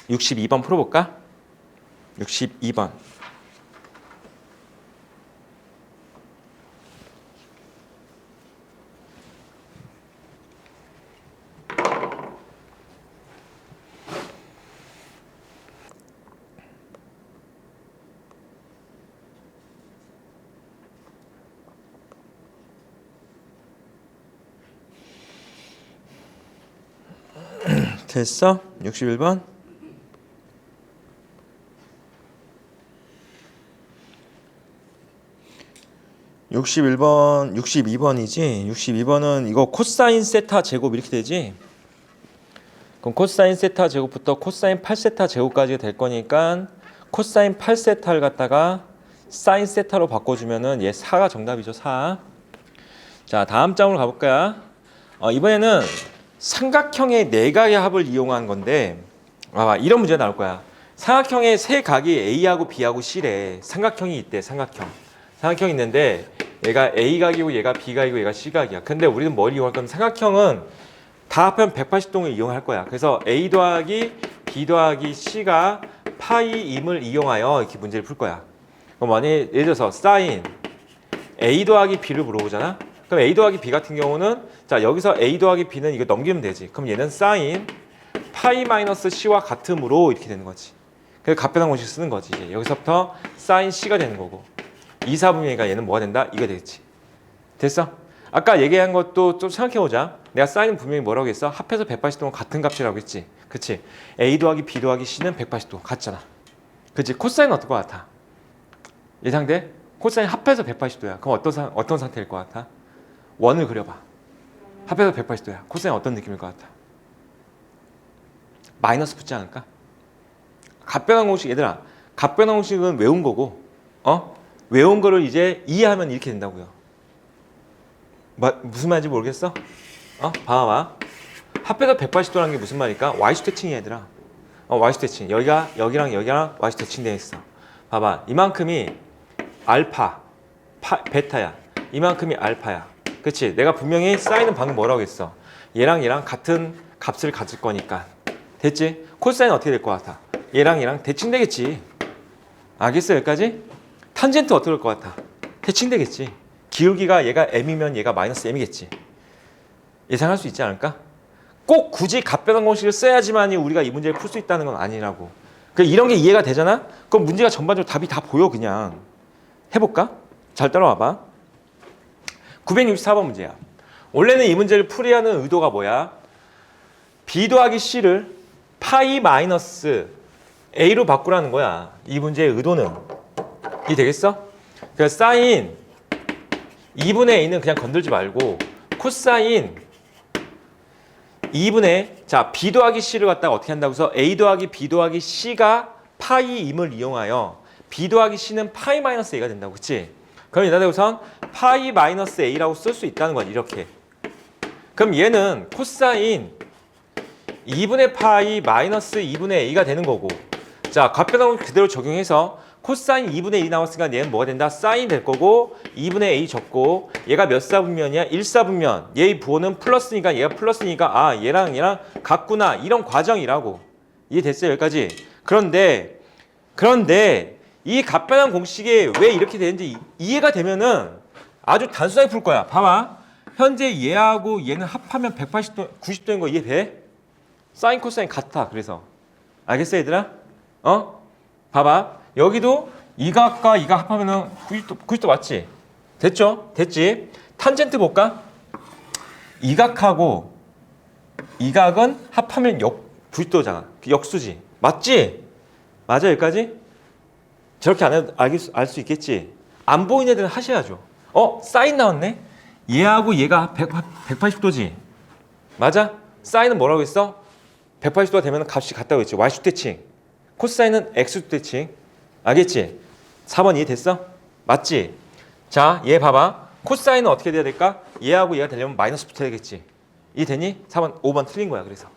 62번 풀어볼까? 62번. 됐어? 61번. 61번, 62번이지. 62번은 이거 코사인 세타 제곱 이렇게 되지. 그럼 코사인 세타 제곱부터 코사인 8세타 제곱까지 될 거니까 코사인 8세타를 갖다가 사인 세타로 바꿔주면은 얘 4가 정답이죠. 4. 자, 다음 장으로 가볼까요? 이번에는 삼각형의 네 각의 합을 이용한 건데, 이런 문제가 나올 거야. 삼각형의 세 각이 A하고 B하고 C래. 삼각형이 있대. 삼각형이 있는데 얘가 A각이고 얘가 B각이고 얘가 C각이야. 근데 우리는 뭘 이용할 거면 삼각형은 다 합하면 180도를 이용할 거야. 그래서 A 더하기 B 더하기 C가 파이임을 이용하여 이렇게 문제를 풀 거야. 그럼 만약에 예를 들어서 사인 A 더하기 B를 물어보잖아. 그럼 A 더하기 B 같은 경우는 자, 여기서 A 더하기 B는 이거 넘기면 되지. 그럼 얘는 사인 파이 마이너스 C와 같음으로 이렇게 되는 거지. 그래서 갑변환 공식 쓰는 거지. 이제 여기서부터 사인 C가 되는 거고 2, 4분면이니까 얘는 뭐가 된다? 이거 되겠지. 됐어? 아까 얘기한 것도 좀 생각해보자. 내가 사인은 분명히 뭐라고 했어? 합해서 180도는 같은 값이라고 했지. 그치? A 더하기 B 더하기 C는 180도 같잖아. 그치? 코사인은 어떨 것 같아? 예상돼? 코사인 합해서 180도야. 그럼 어떤 상태일 것 같아? 원을 그려봐. 합해서 180도야. 코사인 어떤 느낌일 것 같아? 마이너스 붙지 않을까? 갑변환 공식, 얘들아. 갑변환 공식은 외운 거고, 외운 거를 이제 이해하면 이렇게 된다고요. 무슨 말인지 모르겠어? 봐봐. 합해서 180도라는 게 무슨 말일까? Y수 대칭이야, 얘들아. Y수 대칭. 여기랑 Y수 대칭되어 있어. 봐봐. 이만큼이 알파, 베타야. 이만큼이 알파야. 그치? 내가 분명히 사인은 방금 뭐라고 했어? 얘랑 같은 값을 가질 거니까. 됐지? 코사인은 어떻게 될 것 같아? 얘랑 대칭되겠지. 알겠어? 여기까지? 탄젠트 어떻게 될 것 같아? 대칭되겠지. 기울기가 얘가 m이면 얘가 마이너스 m이겠지. 예상할 수 있지 않을까? 꼭 굳이 갑변환 공식을 써야지만이 우리가 이 문제를 풀 수 있다는 건 아니라고. 이런 게 이해가 되잖아? 그럼 문제가 전반적으로 답이 다 보여 그냥. 해볼까? 잘 따라와봐. 964번 문제야. 원래는 이 문제를 풀이하는 의도가 뭐야? B 더하기 C를 파이 마이너스 A로 바꾸라는 거야. 이 문제의 의도는. 이해 되겠어? 그러니까 사인 2분의 A는 그냥 건들지 말고 코사인 2분의 자 B 더하기 C를 갖다가 어떻게 한다고 해서 A 더하기 B 더하기 C가 파이임을 이용하여 B 더하기 C는 파이 마이너스 A가 된다고. 그치? 그럼 얘네들 우선 파이 마이너스 A라고 쓸 수 있다는 거야. 이렇게. 그럼 얘는 코사인 2분의 파이 마이너스 2분의 A가 되는 거고, 자 갑변환 그대로 적용해서 코사인 2분의 1이 나왔으니까 얘는 뭐가 된다? 사인 될 거고 2분의 A 적고 얘가 몇 사분면이야? 1사분면. 얘의 부호는 플러스니까 얘가 플러스니까 얘랑 같구나. 이런 과정이라고. 이해됐어요? 여기까지? 그런데 이 갑변환 공식이 왜 이렇게 되는지 이해가 되면은 아주 단순하게 풀 거야. 봐봐. 현재 얘하고 얘는 합하면 180도, 90도인 거 이해돼? 사인 코사인 같아. 그래서 알겠어 얘들아? 봐봐. 여기도 이 각과 이 각 합하면은 90도 맞지? 됐죠? 됐지? 탄젠트 볼까? 이 각하고 이 각은 합하면 90도잖아. 역수지. 맞지? 맞아 여기까지? 저렇게 안 해도 알 수 있겠지? 안 보이는 애들은 하셔야죠. 사인 나왔네? 얘하고 얘가 180도지? 맞아? 사인은 뭐라고 했어? 180도가 되면 값이 같다고 했지. Y축 대칭. 코사인은 X축 대칭. 알겠지? 4번 이해됐어? 맞지? 자, 얘 봐봐. 코사인은 어떻게 돼야 될까? 얘하고 얘가 되려면 마이너스 붙어야겠지. 이해되니? 4번, 5번 틀린 거야. 그래서.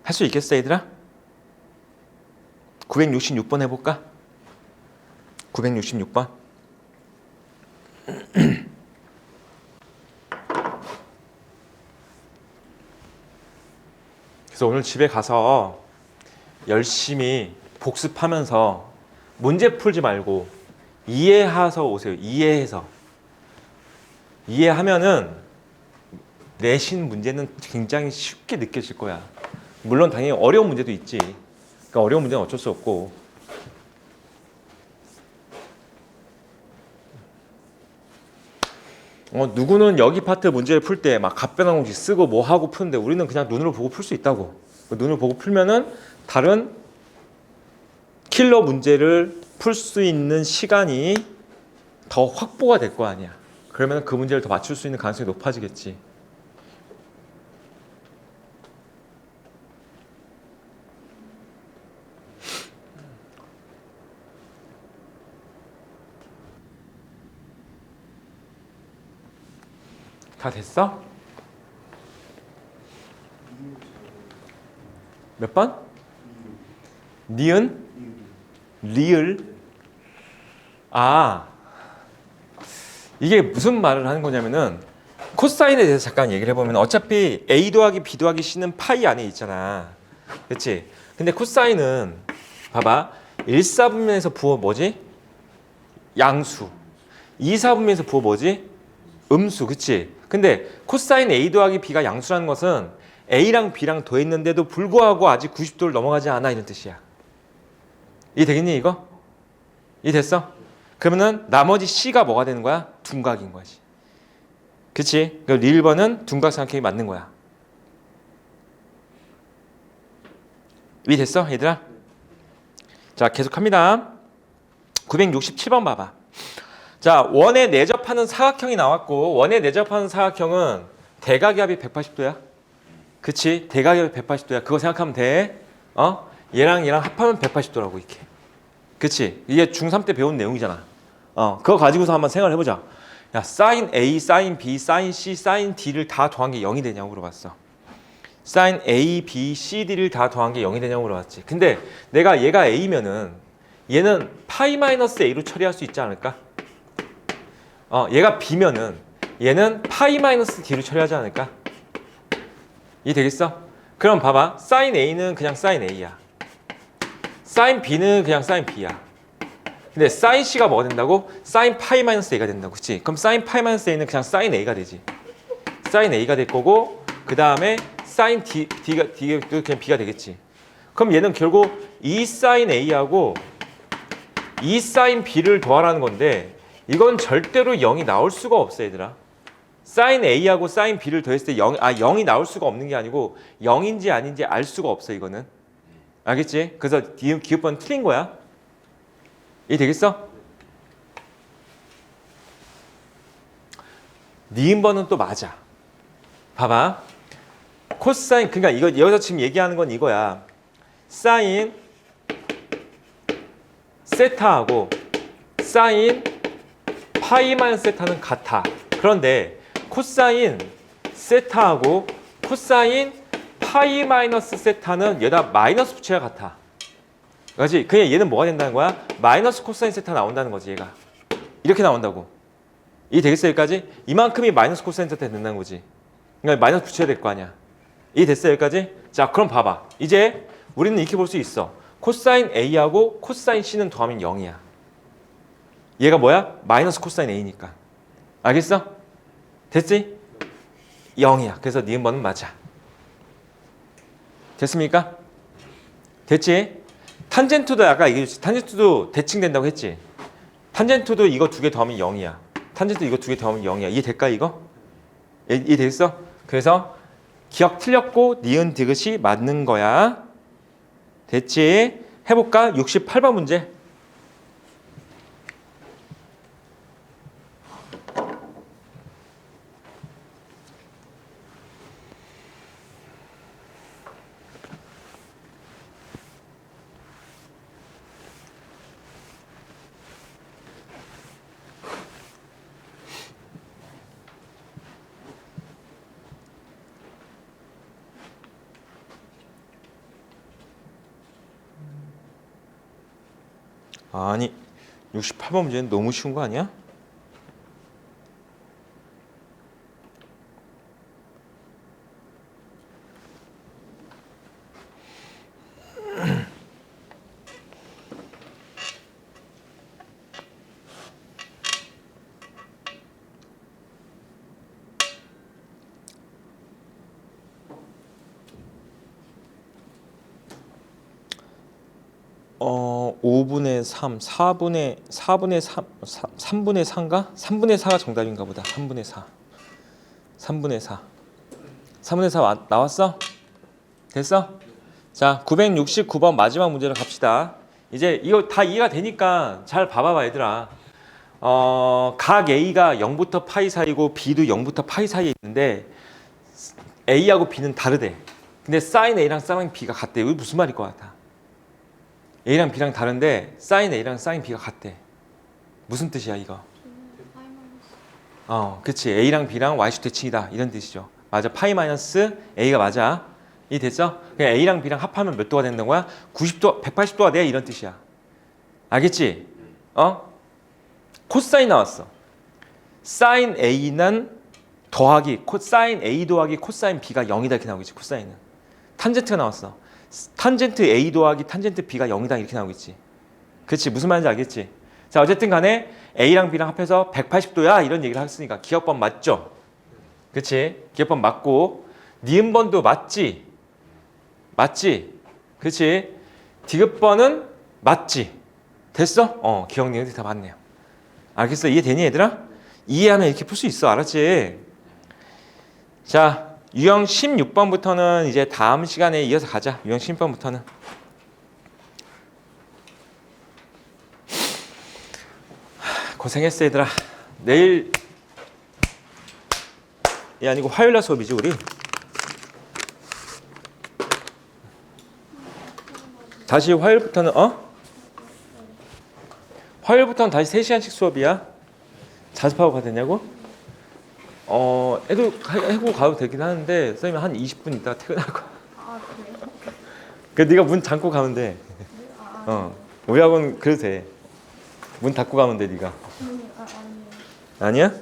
할 수 있겠어, 얘들아? 966번 해볼까? 966번. 그래서 오늘 집에 가서 열심히 복습하면서 문제 풀지 말고 이해해서 오세요. 이해해서. 이해하면은 내신 문제는 굉장히 쉽게 느껴질 거야. 물론 당연히 어려운 문제도 있지. 그러니까 어려운 문제는 어쩔 수 없고. 누구는 여기 파트 문제를 풀 때 막 갑변한 공식 쓰고 뭐 하고 푸는데 우리는 그냥 눈으로 보고 풀 수 있다고. 눈을 보고 풀면은 다른 킬러 문제를 풀 수 있는 시간이 더 확보가 될 거 아니야. 그러면 그 문제를 더 맞출 수 있는 가능성이 높아지겠지. 다 됐어? 몇 번? 니은? 리을? 이게 무슨 말을 하는 거냐면은 코사인에 대해서 잠깐 얘기를 해보면 어차피 A 더하기 B 더하기 C는 파이 안에 있잖아. 그치? 근데 코사인은 봐봐. 1사분면에서 부호 뭐지? 양수. 2사분면에서 부호 뭐지? 음수. 그치? 근데 코사인 A 더하기 B가 양수라는 것은 A랑 B랑 더했는데도 불구하고 아직 90도를 넘어가지 않아 이런 뜻이야. 이해되겠니 이거? 이해됐어? 그러면은 나머지 C가 뭐가 되는 거야? 둔각인 거지. 그치? 그럼 리 1번은 둔각삼각형이 맞는 거야. 이해됐어 얘들아? 자 계속합니다. 967번 봐봐. 자 원에 내접하는 사각형이 나왔고 원에 내접하는 사각형은 대각압이 180도야. 그치? 대각압이 180도야. 그거 생각하면 돼. 얘랑 합하면 180도라고 이렇게. 그치? 이게 중3 때 배운 내용이잖아. 그거 가지고서 한번 생각을 해보자. 야, 사인 A, 사인 B, 사인 C, 사인 D를 다 더한 게 0이 되냐고 물어봤어. 사인 A, B, C, D를 다 더한 게 0이 되냐고 물어봤지. 근데 내가 얘가 A면은 얘는 파이 마이너스 A로 처리할 수 있지 않을까? 얘가 B면은 얘는 파이 마이너스 D로 처리하지 않을까? 이해되겠어? 그럼 봐봐. 사인 A는 그냥 사인 A야. 사인 B는 그냥 사인 B야. 근데 사인 C가 뭐가 된다고? 사인 파이 마이너스 A가 된다고. 그치? 그럼 사인 파이 마이너스 A는 그냥 사인 A가 되지. 사인 A가 될 거고 그 다음에 사인 D가 그냥 B가 되겠지. 그럼 얘는 결국 2 사인 A하고 2 사인 B를 더하라는 건데 이건 절대로 0이 나올 수가 없어 얘들아. 사인 A하고 사인 B를 더했을 때 0이 나올 수가 없는 게 아니고 0인지 아닌지 알 수가 없어 이거는. 알겠지? 그래서 기업번 틀린 거야. 이해되겠어? 니은번은 또 맞아. 봐봐. 코사인, 그러니까 이거 여기서 지금 얘기하는 건 이거야. 사인 세타하고 사인 파이 마이너스 세타는 같아. 그런데 코사인 세타하고 코사인 파이 마이너스 세타는 얘다 마이너스 붙여야 같아. 그렇지? 그냥 얘는 뭐가 된다는 거야? 마이너스 코사인 세타 나온다는 거지 얘가. 이렇게 나온다고. 이해되겠어 여기까지? 이만큼이 마이너스 코사인 세타 된다는 거지. 그러니까 마이너스 붙여야 될 거 아니야. 이해됐어 여기까지? 자 그럼 봐봐. 이제 우리는 이렇게 볼 수 있어. 코사인 A하고 코사인 C는 더하면 0이야. 얘가 뭐야? 마이너스 코사인 A니까. 알겠어? 됐지? 0이야. 그래서 니은번은 맞아. 됐습니까? 됐지? 탄젠트도 아까 얘기했지. 탄젠트도 대칭된다고 했지. 탄젠트도 이거 두 개 더하면 0이야. 탄젠트 이거 두 개 더하면 0이야. 이해될까 이거? 이해됐어? 그래서 기억 틀렸고 니은 디귿이 맞는 거야. 됐지? 해볼까? 68번 문제. 아니 68번 문제는 너무 쉬운 거 아니야? 어, 5분의 3, 4분의 3, 3분의 4인가? 3분의 4가 정답인가 보다. 3분의 4. 3분의 4. 3분의 4 나왔어? 됐어? 자, 969번 마지막 문제로 갑시다. 이제 이거 다 이해가 되니까 잘 봐봐봐 얘들아. 각 A가 0부터 파이 사이고 B도 0부터 파이 사이에 있는데 A하고 B는 다르대. 근데 사인 A랑 사인 B가 같대. 이거 무슨 말일 것 같아? A랑 B랑 다른데 사인 A랑 사인 B가 같대. 무슨 뜻이야 이거? 그치. A랑 B랑 Y축 대칭이다 이런 뜻이죠. 맞아. 파이 마이너스 A가 맞아. 이 됐어? 그냥 A랑 B랑 합하면 몇 도가 되는 거야? 90도, 180도가 돼 이런 뜻이야. 알겠지? 코사인 나왔어. 사인 A는 더하기 사인 A 더하기 코사인 B가 0이다 이렇게 나오겠지. 코사인은. 탄젠트가 나왔어. 탄젠트 A 더하기 탄젠트 B가 0이다 이렇게 나오겠지. 그렇지? 무슨 말인지 알겠지? 자, 어쨌든 간에 A랑 B랑 합해서 180도야 이런 얘기를 했으니까 기억번 맞죠? 그렇지? 기억번 맞고 니은번도 맞지? 맞지? 그렇지? 디귿번은 맞지? 됐어? 기억 니은 다 맞네요. 알겠어? 이해되니 얘들아? 이해하면 이렇게 풀 수 있어. 알았지? 자, 유형 16번부터는 이제 다음 시간에 이어서 가자. 유형 16번부터는. 고생했어 얘들아. 내일 아니고 화요일날 수업이지 우리. 다시 화요일부터는 화요일부터는 다시 3시간씩 수업이야. 자습하고 가야 되냐고? 해고 가도 되긴 하는데 선생님 한 20분 있다가 퇴근할 거야. 아, 그래요? 그 네가 문 잠고 가면 돼. 우리 학원 그래도 돼. 문 닫고 가면 돼 네가. 아니요. 아니야?